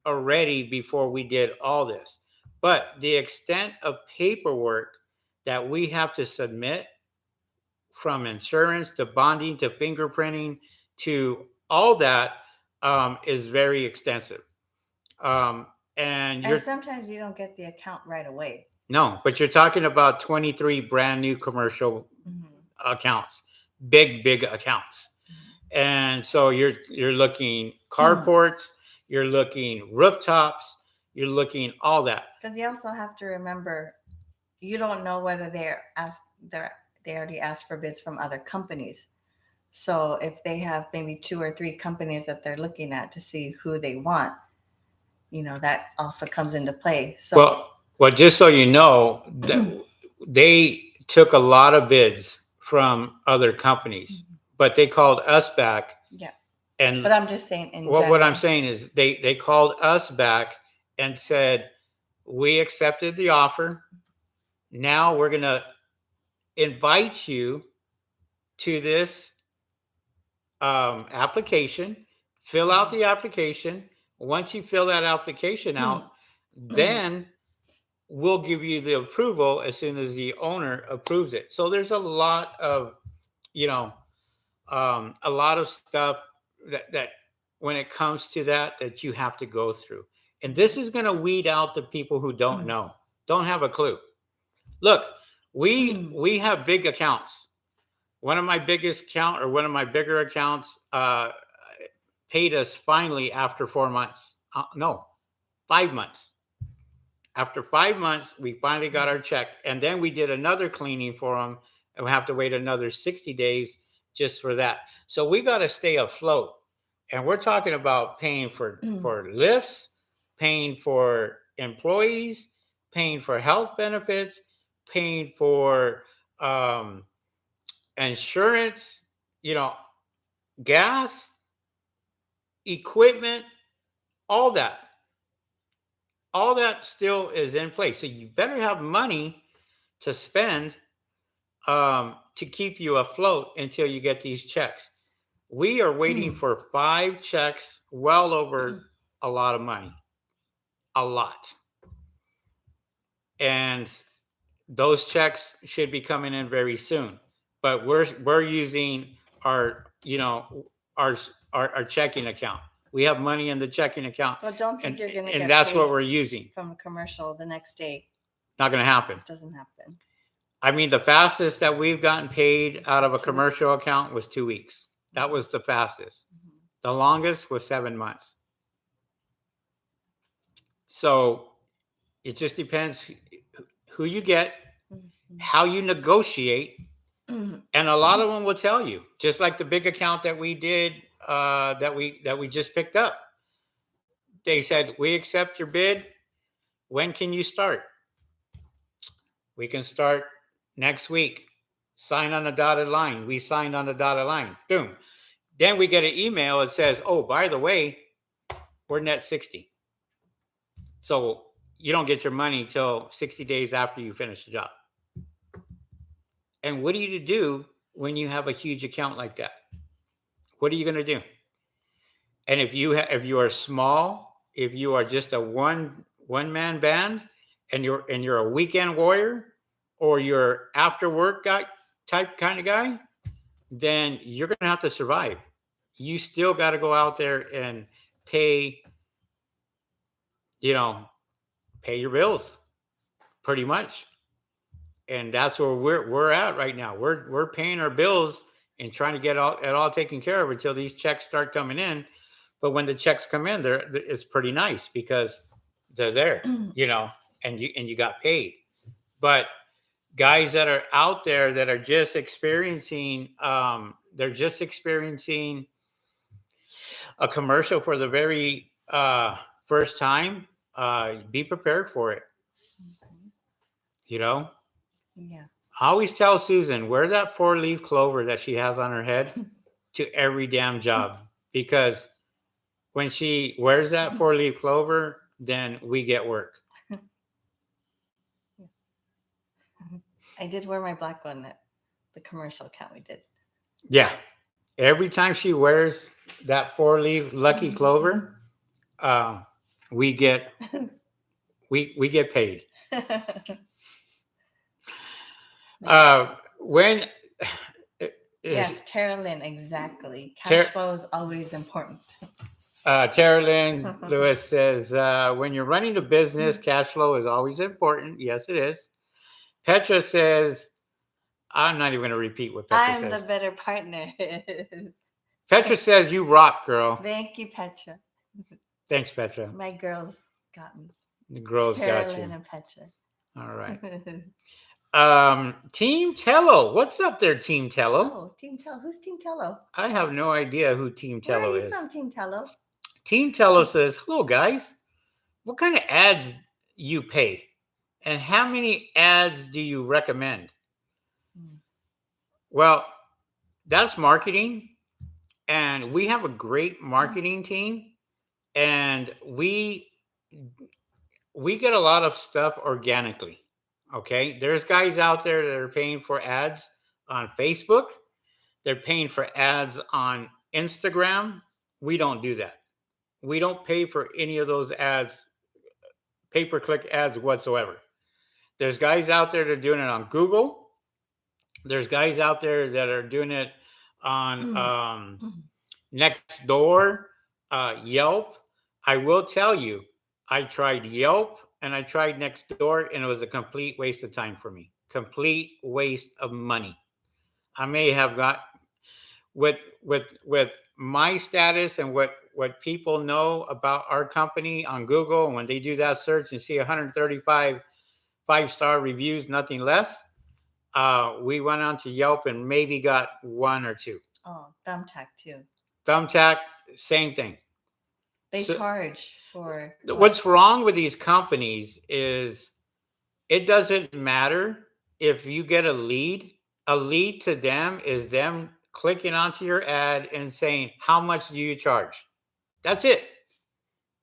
already before we did all this. But the extent of paperwork that we have to submit, from insurance to bonding to fingerprinting to all that, is very extensive. Um, and And you're sometimes you don't get the account right away. No, but you're talking about 23 brand new commercial Mm-hmm. accounts, big accounts. And so you're looking carports, you're looking rooftops, you're looking all that. Because you also have to remember, you don't know whether they already asked for bids from other companies. So if they have maybe two or three companies that they're looking at to see who they want, that also comes into play. So Well, just so you know, that they took a lot of bids from other companies, but they called us back. yeah, And but I'm just saying in what I'm general. saying is they called us back and said, "We accepted the offer. Now we're going to invite you to this application. Fill out the application. Once you fill that application out, then we'll give you the approval as soon as the owner approves it." So there's a lot of, you know, a lot of stuff that when it comes to that you have to go through. And this is going to weed out the people who don't know, don't have a clue. Look, we have big accounts. One of my bigger accounts paid us finally after 4 months. No, 5 months. After 5 months, we finally got our check, and then we did another cleaning for them, and we have to wait another 60 days just for that. So we got to stay afloat, and we're talking about paying for lifts, paying for employees, paying for health benefits, paying for um, insurance, you know, gas, equipment, all that. All that still is in place. So you better have money to spend, to keep you afloat until you get these checks. We are waiting for 5 checks, well over a lot of money, a lot. And those checks should be coming in very soon. But we're using our, our our checking account. We have money in the checking account, So don't think and you're going to and get that's paid what we're using. from a commercial the next day. Not going to happen. It doesn't happen. I mean, the fastest that we've gotten paid out of a 2 weeks. commercial account was 2 weeks. That was the fastest. The longest was 7 months. So it just depends who you get, Mhm. how you negotiate, Mhm. and a lot of them will tell you. Just like the big account that we did, that we just picked up. They said, "We accept your bid. When can you start?" We can start next week. Sign on the dotted line. We signed on the dotted line. Boom. Then we get an email that says, "Oh, by the way, we're net 60. So you don't get your money till 60 days after you finish the job." And what do you do when you have a huge account like that? What are you going to do? And if you are small, if you are just a one man band, and you're a weekend warrior, or you're after work guy type kind of guy, then you're going to have to survive. You still got to go out there and pay, you know, pay your bills pretty much. And that's where we're at right now. We're paying our bills and trying to get it all taken care of until these checks start coming in. But when the checks come in, it's pretty nice because they're there, and you got paid. But guys that are out there that are just experiencing, they're just experiencing a commercial for the very first time. Be prepared for it. Mhm. You know, Yeah. I always tell Susan, wear that 4-leaf clover that she has on her head to every damn job, because when she wears that 4-leaf clover, then we get work. I did wear my black one at the commercial account we did. Yeah. Every time she wears that 4-leaf lucky clover, um, we get we get paid. When Yes, Tara Lynn, exactly. Cash Ter- flow is always important. Tara Lynn Lewis says, when you're running a business, cash flow is always important. Yes, it is. Petra says, I'm not even going to repeat what Petra I'm the says. better partner. Petra says, you rock, girl. Thank you, Petra. Thanks, Petra. My girls got me. The girls Tara got Lynn you. and Petra. All right. Team Tello. What's up there, Team Tello? Oh, Team Tello. Who's Team Tello? I have no idea who Team Where are Tello you is. from, Team Tello? Team Tello says, hello, guys. What kind of ads you pay? And how many ads do you recommend? Well, that's marketing. And we have a great marketing team. And we get a lot of stuff organically. Okay. There's guys out there that are paying for ads on Facebook. They're paying for ads on Instagram. We don't do that. We don't pay for any of those ads, pay per click ads whatsoever. There's guys out there that are doing it on Google. There's guys out there that are doing it on Nextdoor, Yelp. I will tell you, I tried Yelp and I tried Nextdoor, and it was a complete waste of time for me. Complete waste of money. I may have got with my status and what people know about our company on Google, and when they do that search and see 135 5-star reviews, nothing less. We went on to Yelp and maybe got one or two. Oh, Thumbtack too. Thumbtack, same thing. They So, charge for what's wrong with these companies is it doesn't matter if you get a lead. A lead to them is them clicking onto your ad and saying, how much do you charge? That's it.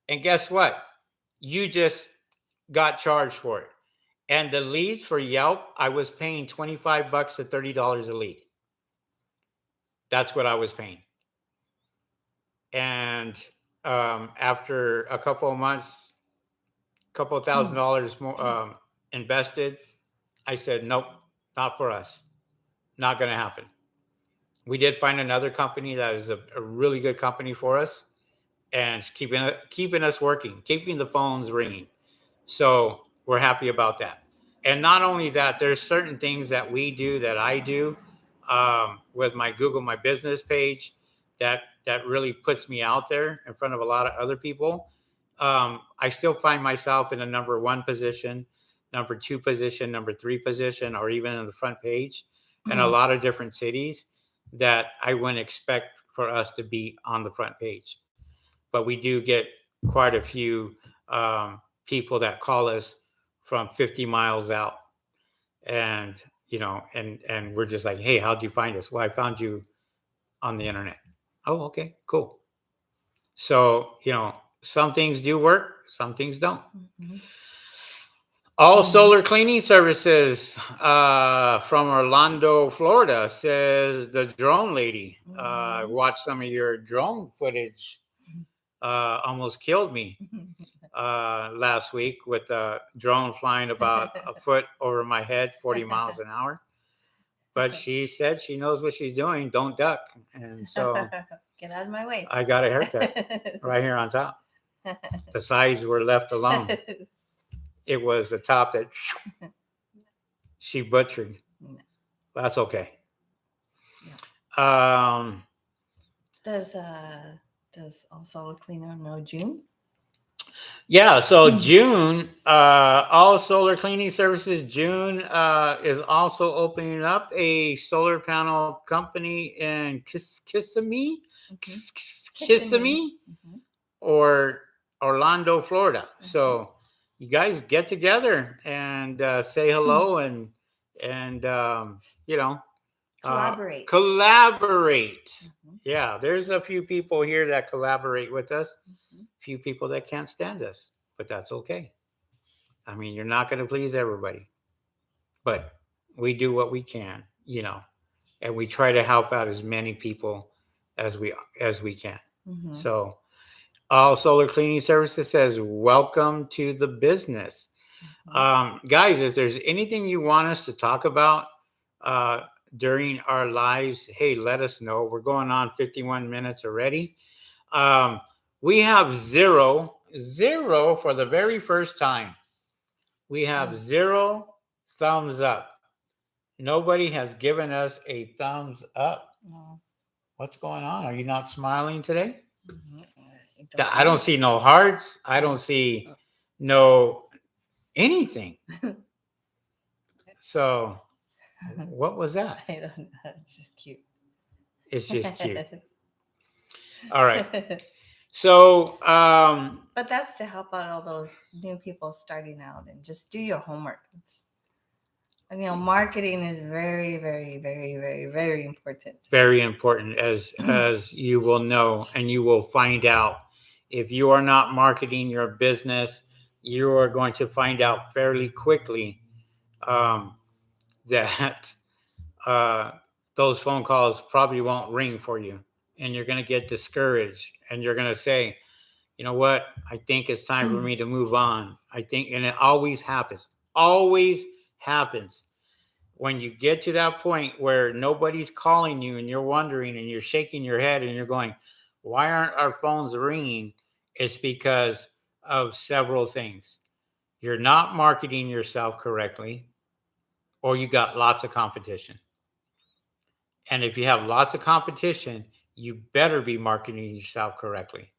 And guess what? You just got charged for it. And the leads for Yelp, I was paying $25 to $30 a lead. That's what I was paying. And after a couple of months, couple of $1,000 more invested, I said, nope, not for us. Not going to happen. We did find another company that is a really good company for us, and keeping us working, keeping the phones ringing. So we're happy about that. And not only that, there's certain things that we do that I do with my Google My Business page that really puts me out there in front of a lot of other people. I still find myself in the number one position. number 2 position, number 3 position, or even in the front page in a lot of different cities that I wouldn't expect for us to be on the front page. But we do get quite a few people that call us from 50 miles out, and and we're just like, hey, how'd you find us? Well, I found you on the internet. Oh, okay, cool. So some things do work, some things don't. Mhm. All Solar Cleaning Services from Orlando, Florida says the drone lady. Watched some of your drone footage. Almost killed me last week with a drone flying about a foot over my head, 40 miles an hour. But she said she knows what she's doing. Don't duck. And so Get out of my way. I got a haircut right here on top. The sides were left alone. It was the top that she butchered. That's okay. Yeah. Does also Cleaner know June? Yeah, so June, all solar cleaning services. June is also opening up a solar panel company in Kissimmee, Kissimmee, or Orlando, Florida. So you guys get together and say hello and Collaborate. Collaborate. Yeah, there's a few people here that collaborate with us. Few people that can't stand us, but that's okay. I mean, you're not going to please everybody, but we do what we can, and we try to help out as many people as we can. So, all Solar Cleaning Services says, "Welcome to the business." Guys, if there's anything you want us to talk about uh, during our lives, hey, let us know. We're going on 51 minutes already. We have zero for the very first time. We have 0 thumbs up. Nobody has given us a thumbs up. No. What's going on? Are you not smiling today? I I don't see no hearts. I don't see no anything. So, what was that? I don't know. It's just cute. It's just cute. All right. So, but that's to help out all those new people starting out, and just do your homework. Marketing is very, very, very, very, very important. Very important, as you will know, and you will find out. If you are not marketing your business, you are going to find out fairly quickly that those phone calls probably won't ring for you, and you're going to get discouraged, and you're going to say, you know what, I think it's time for me to move on. I think, and it always happens when you get to that point where nobody's calling you and you're wondering and you're shaking your head and you're going, why aren't our phones ringing? It's because of several things. You're not marketing yourself correctly, or you got lots of competition. And if you have lots of competition, you better be marketing yourself correctly,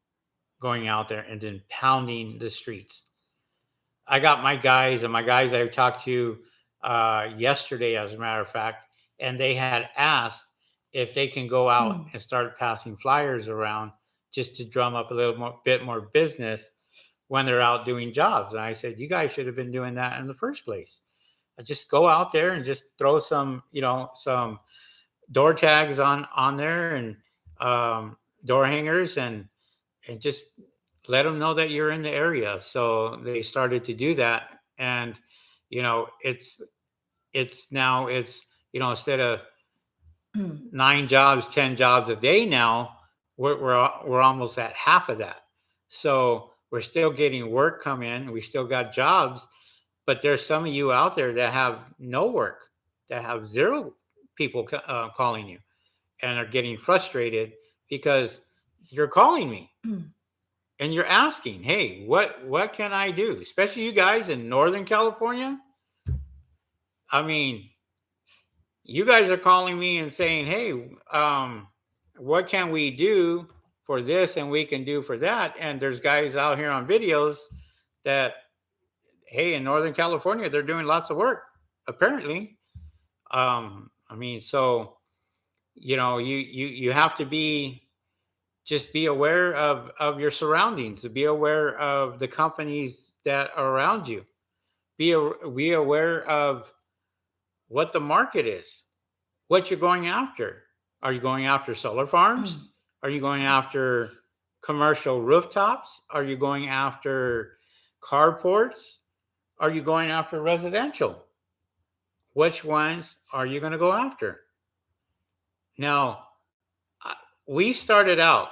going out there and then pounding the streets. I got my guys, and my guys I talked to yesterday, as a matter of fact, and they had asked if they can go out and start passing flyers around just to drum up a bit more business when they're out doing jobs. And I said, you guys should have been doing that in the first place. Just go out there and just throw some door tags on there, and door hangers, and just let them know that you're in the area. So they started to do that, and it's now instead of 9 jobs, 10 jobs a day now, we're almost at half of that. So we're still getting work come in. We still got jobs, but there's some of you out there that have no work, that have 0 people calling you, and are getting frustrated because you're calling me and you're asking, hey, what can I do? Especially you guys in Northern California. I mean, you guys are calling me and saying, hey, what can we do for this and we can do for that? And there's guys out here on videos that hey, in Northern California, they're doing lots of work, apparently. I mean, so you have to be aware of your surroundings, be aware of the companies that are around you, be aware of what the market is, what you're going after. Are you going after solar farms? Are you going after commercial rooftops? Are you going after carports? Are you going after residential? Which ones are you going to go after? Now, we started out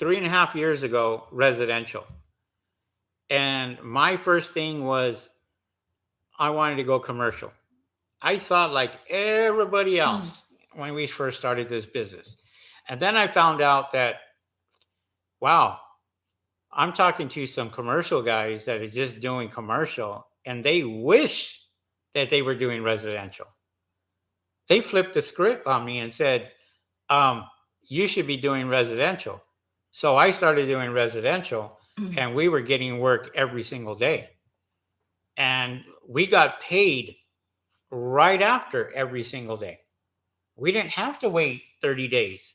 3.5 years ago residential. And my first thing was I wanted to go commercial. I thought like everybody else when we first started this business. And then I found out that, wow, I'm talking to some commercial guys that are just doing commercial and they wish that they were doing residential. They flipped the script on me and said, um, you should be doing residential. So I started doing residential and we were getting work every single day. And we got paid right after every single day. We didn't have to wait 30 days.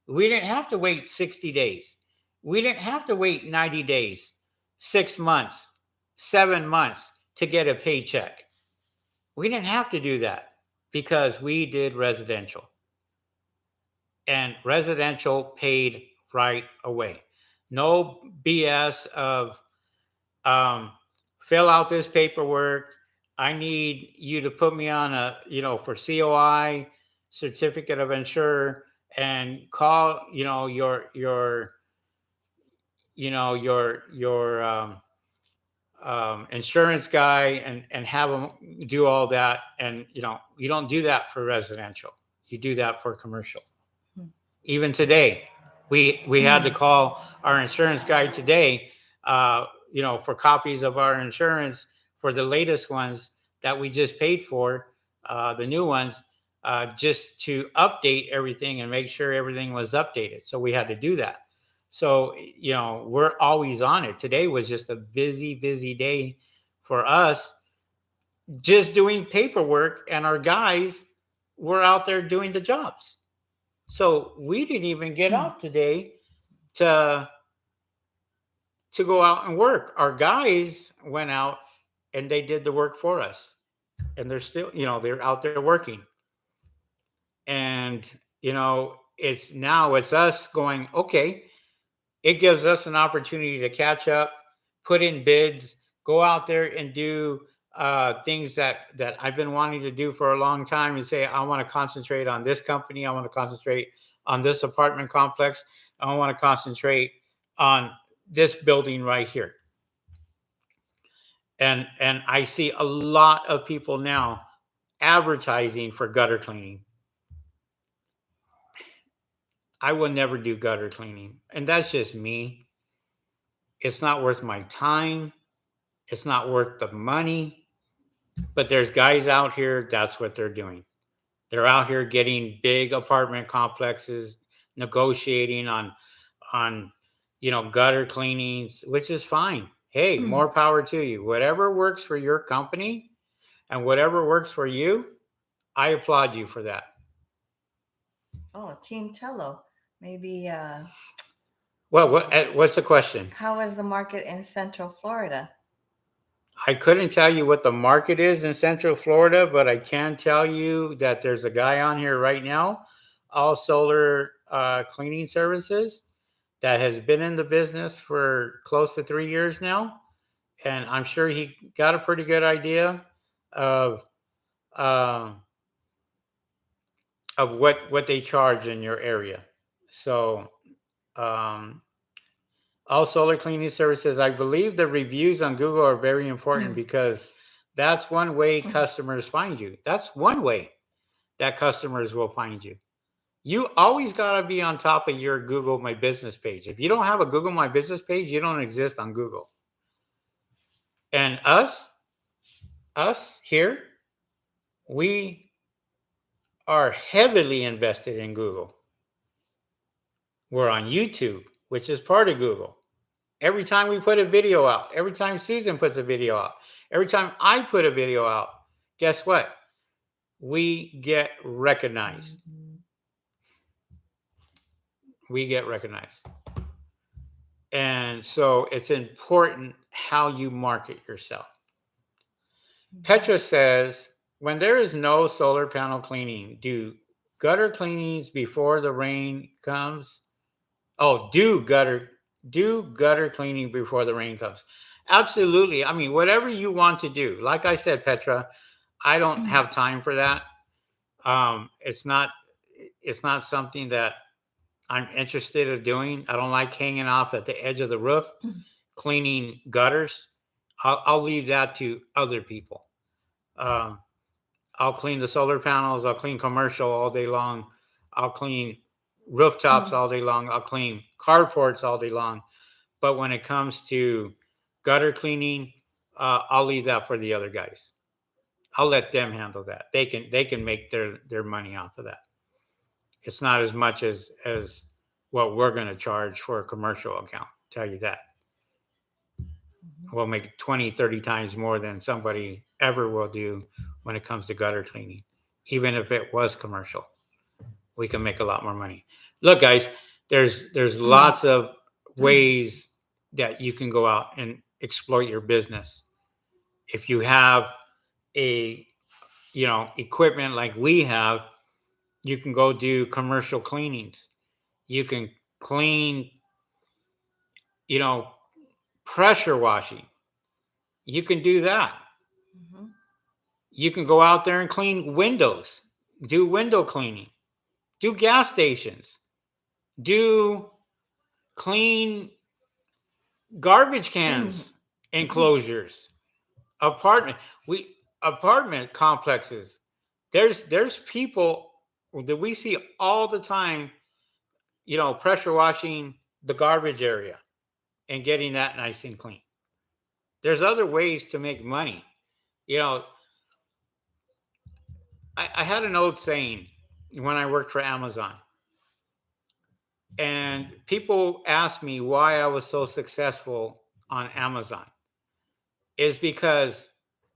We didn't have to wait 60 days. We didn't have to wait 90 days, 6 months, 7 months to get a paycheck. We didn't have to do that because we did residential. And residential paid right away. No BS of um, fill out this paperwork. I need you to put me on for COI, certificate of insurer, and call, your insurance guy and have them do all that. And, you don't do that for residential. You do that for commercial. Even today, we had to call our insurance guy today, for copies of our insurance for the latest ones that we just paid for, the new ones, just to update everything and make sure everything was updated. So we had to do that. So, we're always on it. Today was just a busy, busy day for us, just doing paperwork, and our guys were out there doing the jobs. So we didn't even get up today to go out and work. Our guys went out and they did the work for us. And they're still, they're out there working. And it's us going, okay, it gives us an opportunity to catch up, put in bids, go out there and do things that I've been wanting to do for a long time, and say, I want to concentrate on this company. I want to concentrate on this apartment complex. I want to concentrate on this building right here. And I see a lot of people now advertising for gutter cleaning. I will never do gutter cleaning. And that's just me. It's not worth my time. It's not worth the money. But there's guys out here, that's what they're doing. They're out here getting big apartment complexes, negotiating on gutter cleanings, which is fine. Hey, more power to you. Whatever works for your company and whatever works for you, I applaud you for that. Oh, Team Tello. Maybe Well, what's the question? how is the market in Central Florida? I couldn't tell you what the market is in Central Florida, but I can tell you that there's a guy on here right now, All Solar Cleaning Services, that has been in the business for close to 3 years now. And I'm sure he got a pretty good idea of um, what they charge in your area. So, um, All Solar Cleaning Services, I believe the reviews on Google are very important because that's one way customers find you. That's one way that customers will find you. You always got to be on top of your Google My Business page. If you don't have a Google My Business page, you don't exist on Google. And us here, we are heavily invested in Google. We're on YouTube, which is part of Google. Every time we put a video out, every time Susan puts a video out, every time I put a video out, guess what? We get recognized. We get recognized. And so it's important how you market yourself. Petra says, when there is no solar panel cleaning, do gutter cleanings before the rain comes? Oh, do gutter cleaning before the rain comes. Absolutely. I mean, whatever you want to do. Like I said, Petra, I don't have time for that. It's not something that I'm interested in doing. I don't like hanging off at the edge of the roof, cleaning gutters. I'll leave that to other people. Um, I'll clean the solar panels. I'll clean commercial all day long. I'll clean rooftops all day long. I'll clean carports all day long. But when it comes to gutter cleaning, I'll leave that for the other guys. I'll let them handle that. They can make their money off of that. It's not as much as what we're going to charge for a commercial account. Tell you that. We'll make 20, 30 times more than somebody ever will do when it comes to gutter cleaning. Even if it was commercial, we can make a lot more money. Look, guys, there's lots of ways that you can go out and exploit your business. If you have a equipment like we have, you can go do commercial cleanings. You can clean, you know, pressure washing. You can do that. Mm-hmm. You can go out there and clean windows, do window cleaning, do gas stations, do clean garbage cans enclosures, apartment we apartment complexes. There's people that we see all the time, pressure washing the garbage area and getting that nice and clean. There's other ways to make money. You know, I had an old saying when I worked for Amazon, and people asked me why I was so successful on Amazon. Is because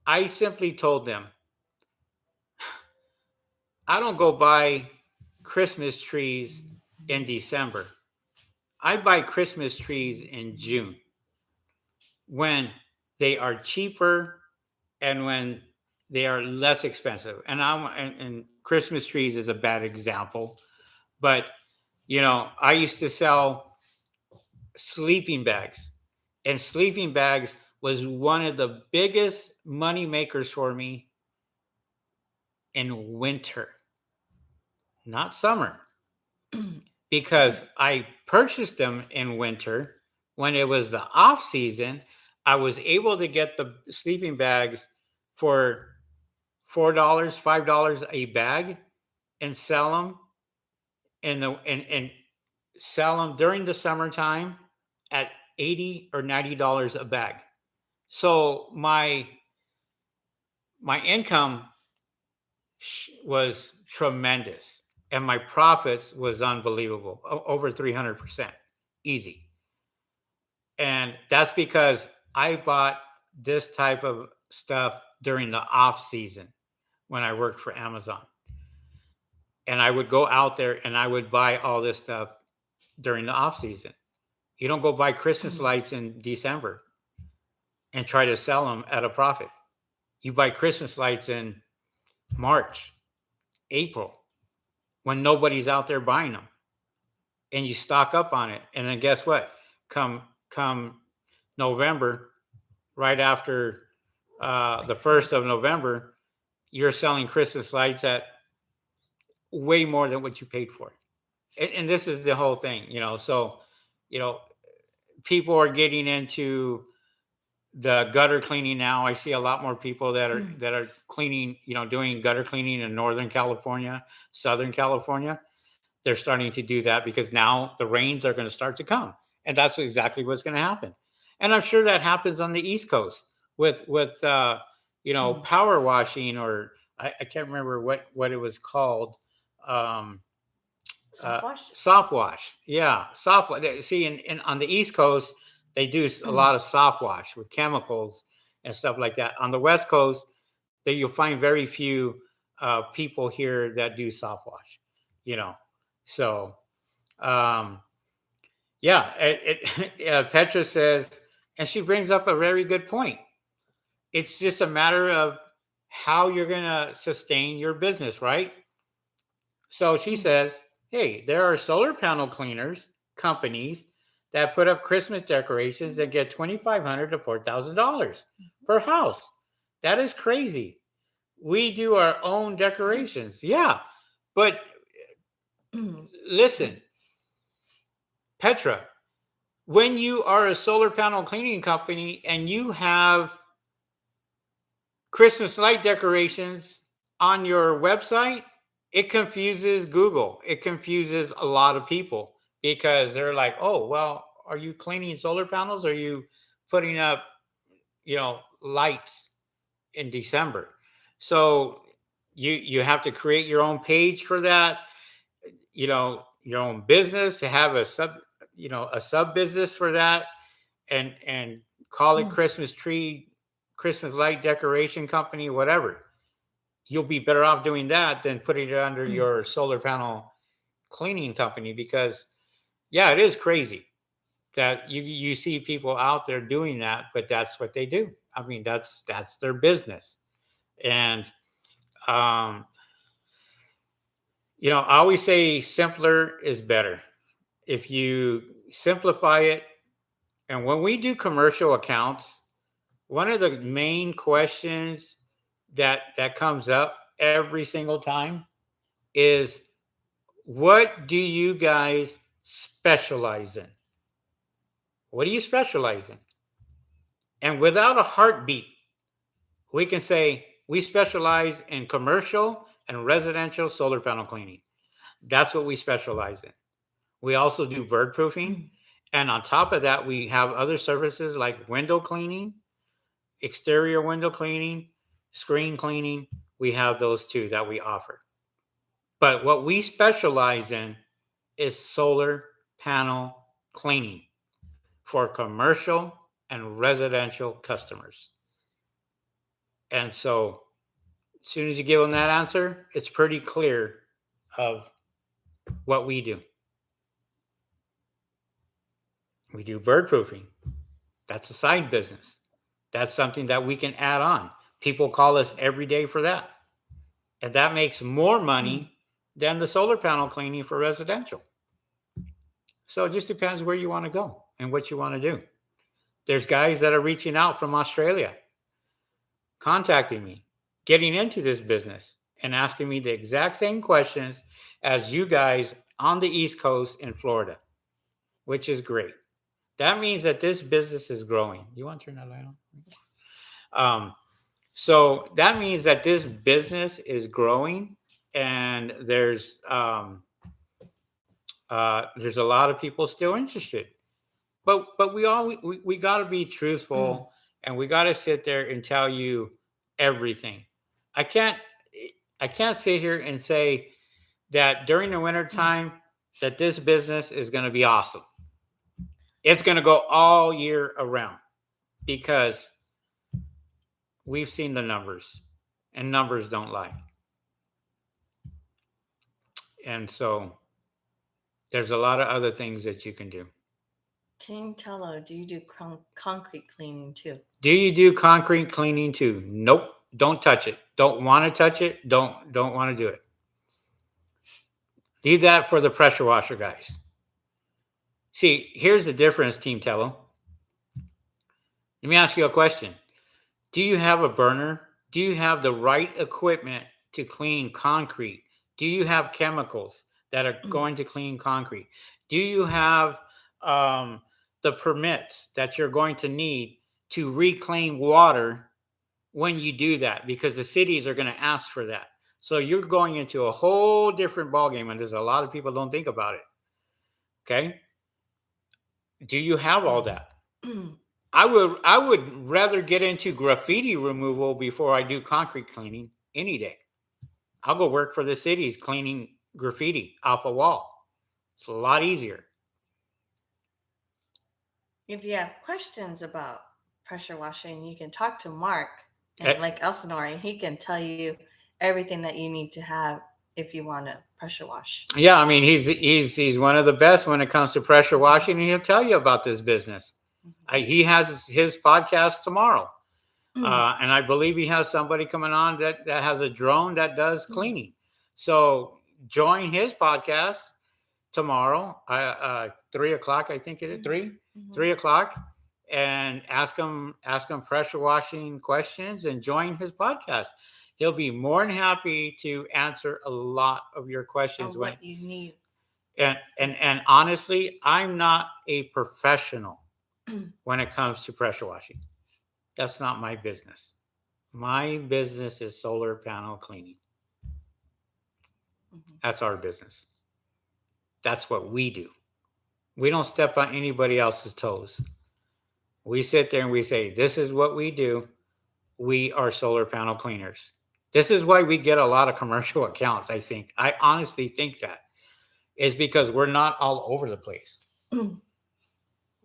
I simply told them, I don't go buy Christmas trees in December. I buy Christmas trees in June when they are cheaper and when they are less expensive. And Christmas trees is a bad example, but I used to sell sleeping bags, and sleeping bags was one of the biggest money makers for me in winter, not summer, because I purchased them in winter when it was the off season. I was able to get the sleeping bags for $4, $5 a bag, and sell them and sell them during the summertime at $80 or $90 a bag. So my income was tremendous, and my profits was unbelievable, over 300%, easy. And that's because I bought this type of stuff during the off season when I worked for Amazon. And I would go out there and I would buy all this stuff during the off season. You don't go buy Christmas lights in December and try to sell them at a profit. You buy Christmas lights in March, April, when nobody's out there buying them, and you stock up on it. And then guess what? Come November, right after the 1st of November, you're selling Christmas lights at way more than what you paid for it. And this is the whole thing, So, you know, people are getting into the gutter cleaning now. I see a lot more people that are cleaning, doing gutter cleaning in Northern California, Southern California. They're starting to do that because now the rains are going to start to come, and that's exactly what's going to happen. And I'm sure that happens on the East Coast with power washing, or I can't remember what it was called. Soft wash. Soft wash. Yeah, soft wash. See, in on the East Coast, They do a lot of soft wash with chemicals and stuff like that. On the West Coast, that you'll find very few people here that do soft wash. You know, so um, yeah. Petra says, and she brings up a very good point. It's just a matter of how you're going to sustain your business, right? So she says, hey, there are solar panel cleaners companies that put up Christmas decorations that get $2,500 to $4,000 per house. That is crazy. We do our own decorations. Yeah. But listen, Petra, when you are a solar panel cleaning company and you have Christmas light decorations on your website, it confuses Google. It confuses a lot of people because they're like, "Oh, well, are you cleaning solar panels? Or are you putting up, lights in December?" So you have to create your own page for that. Your own business to have a sub business for that, and call it Christmas tree, Christmas light decoration company, whatever. You'll be better off doing that than putting it under your solar panel cleaning company, because yeah, it is crazy that you see people out there doing that, but that's what they do. I mean, that's their business. And um I always say simpler is better. If you simplify it, and when we do commercial accounts, one of the main questions that comes up every single time is, what do you guys specialize in? What do you specialize in? And without a heartbeat, we can say we specialize in commercial and residential solar panel cleaning. That's what we specialize in. We also do bird proofing. And on top of that, we have other services like window cleaning, exterior window cleaning, screen cleaning. We have those two that we offer. But what we specialize in is solar panel cleaning for commercial and residential customers. And so, as soon as you give them that answer, it's pretty clear of what we do. We do bird proofing. That's a side business. That's something that we can add on. People call us every day for that. And that makes more money than the solar panel cleaning for residential. So it just depends where you want to go and what you want to do. There's guys that are reaching out from Australia, contacting me, getting into this business, and asking me the exact same questions as you guys on the East Coast in Florida, which is great. That means that this business is growing. You want to turn that light on? So that means that this business is growing, and there's a lot of people still interested. But we got to be truthful, and we got to sit there and tell you everything. I can't I can't sit here and say that during the winter time that this business is going to be awesome. It's going to go all year around, because we've seen the numbers, and numbers don't lie. And so there's a lot of other things that you can do. Team Tello, do you do concrete cleaning too? Do you do concrete cleaning too? Nope. Don't touch it. Don't want to touch it. Don't want to do it. Do that for the pressure washer guys. See, here's the difference, Team Tello. Let me ask you a question. Do you have a burner? Do you have the right equipment to clean concrete? Do you have chemicals that are going to clean concrete? Do you have the permits that you're going to need to reclaim water when you do that? Because the cities are going to ask for that. So you're going into a whole different ballgame, and there's a lot of people don't think about it. Okay? Do you have all that? I would rather get into graffiti removal before I do concrete cleaning any day. I'll go work for the cities cleaning graffiti off a wall. It's a lot easier. if you have questions about pressure washing, you can talk to Mark Eh, and like Elsinore, and he can tell you everything that you need to have if you want to pressure wash. Yeah, I mean he's one of the best when it comes to pressure washing, and he'll tell you about this business. He has his podcast tomorrow, and I believe he has somebody coming on that has a drone that does cleaning. So join his podcast tomorrow, 3 o'clock, I think it is 3 o'clock, and ask him pressure washing questions and join his podcast. He'll be more than happy to answer a lot of your questions Or when what you need. and honestly, I'm not a professional when it comes to pressure washing. That's not my business. My business is solar panel cleaning. That's our business. That's what we do. We don't step on anybody else's toes. We sit there and we say, this is what we do. We are solar panel cleaners. This is why we get a lot of commercial accounts, I think. I honestly think that is because we're not all over the place.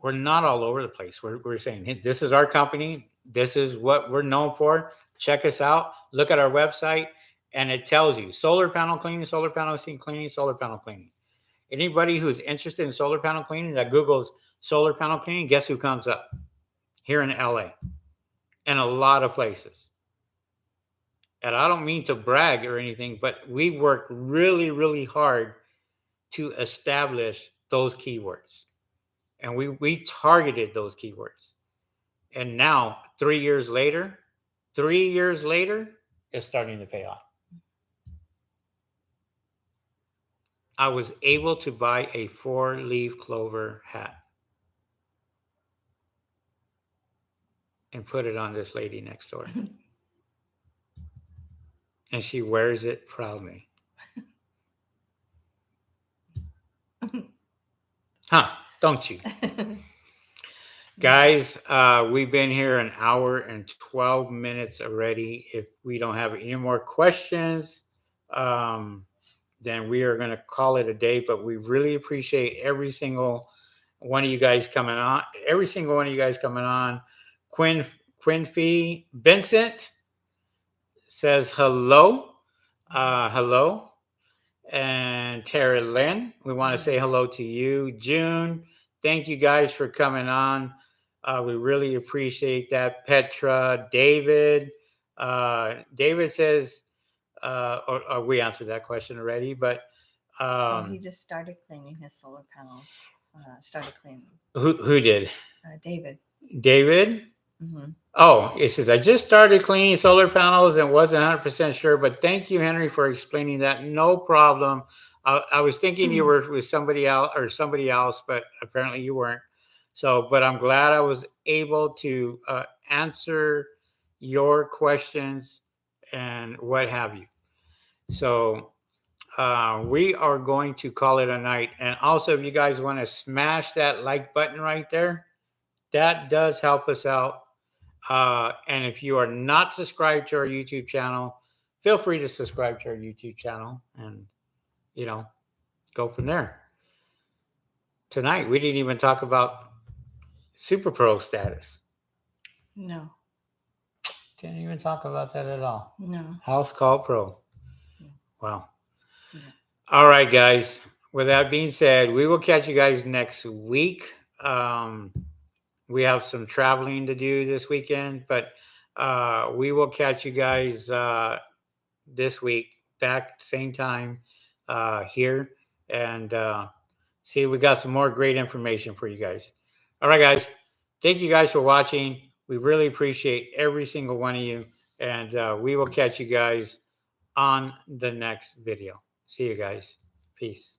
We're not all over the place. We're saying, hey, this is our company. This is what we're known for. Check us out. Look at our website. And it tells you solar panel cleaning, solar panel cleaning, solar panel cleaning. Anybody who's interested in solar panel cleaning that Googles solar panel cleaning, guess who comes up? Here in LA and a lot of places. And I don't mean to brag or anything, but we worked really, really hard to establish those keywords. And we targeted those keywords. And now, 3 years later, it's starting to pay off. I was able to buy a 4-leaf clover hat and put it on this lady next door. And she wears it proudly. Huh, don't you? Guys, we've been here an hour and 12 minutes already. If we don't have any more questions, then we are going to call it a day. But we really appreciate every single one of you guys coming on. Every single one of you guys coming on. Quinfee Vincent says hello. Hello. And Tara Lynn, we want to say hello to you. June, thank you guys for coming on. We really appreciate that. Petra, David. David says, or we answered that question already, but he just started cleaning his solar panel. Started cleaning. Who did? David. David? Mm-hmm. Oh, it says, I just started cleaning solar panels and wasn't 100% sure, but thank you, Henry, for explaining that. No problem. I was thinking you were with somebody else, but apparently you weren't. So, but I'm glad I was able to answer your questions and what have you. So, we are going to call it a night. And also, if you guys want to smash that like button right there, that does help us out. And if you are not subscribed to our YouTube channel, feel free to subscribe to our YouTube channel and, go from there. Tonight, we didn't even talk about Super Pro status. No. Didn't even talk about that at all. No. House Call Pro. Yeah. Wow. Yeah. All right, guys. With that being said, we will catch you guys next week. We have some traveling to do this weekend, but we will catch you guys this week back same time here, and see, we got some more great information for you guys. All right, guys, thank you guys for watching. We really appreciate every single one of you, and we will catch you guys on the next video. See you guys. Peace.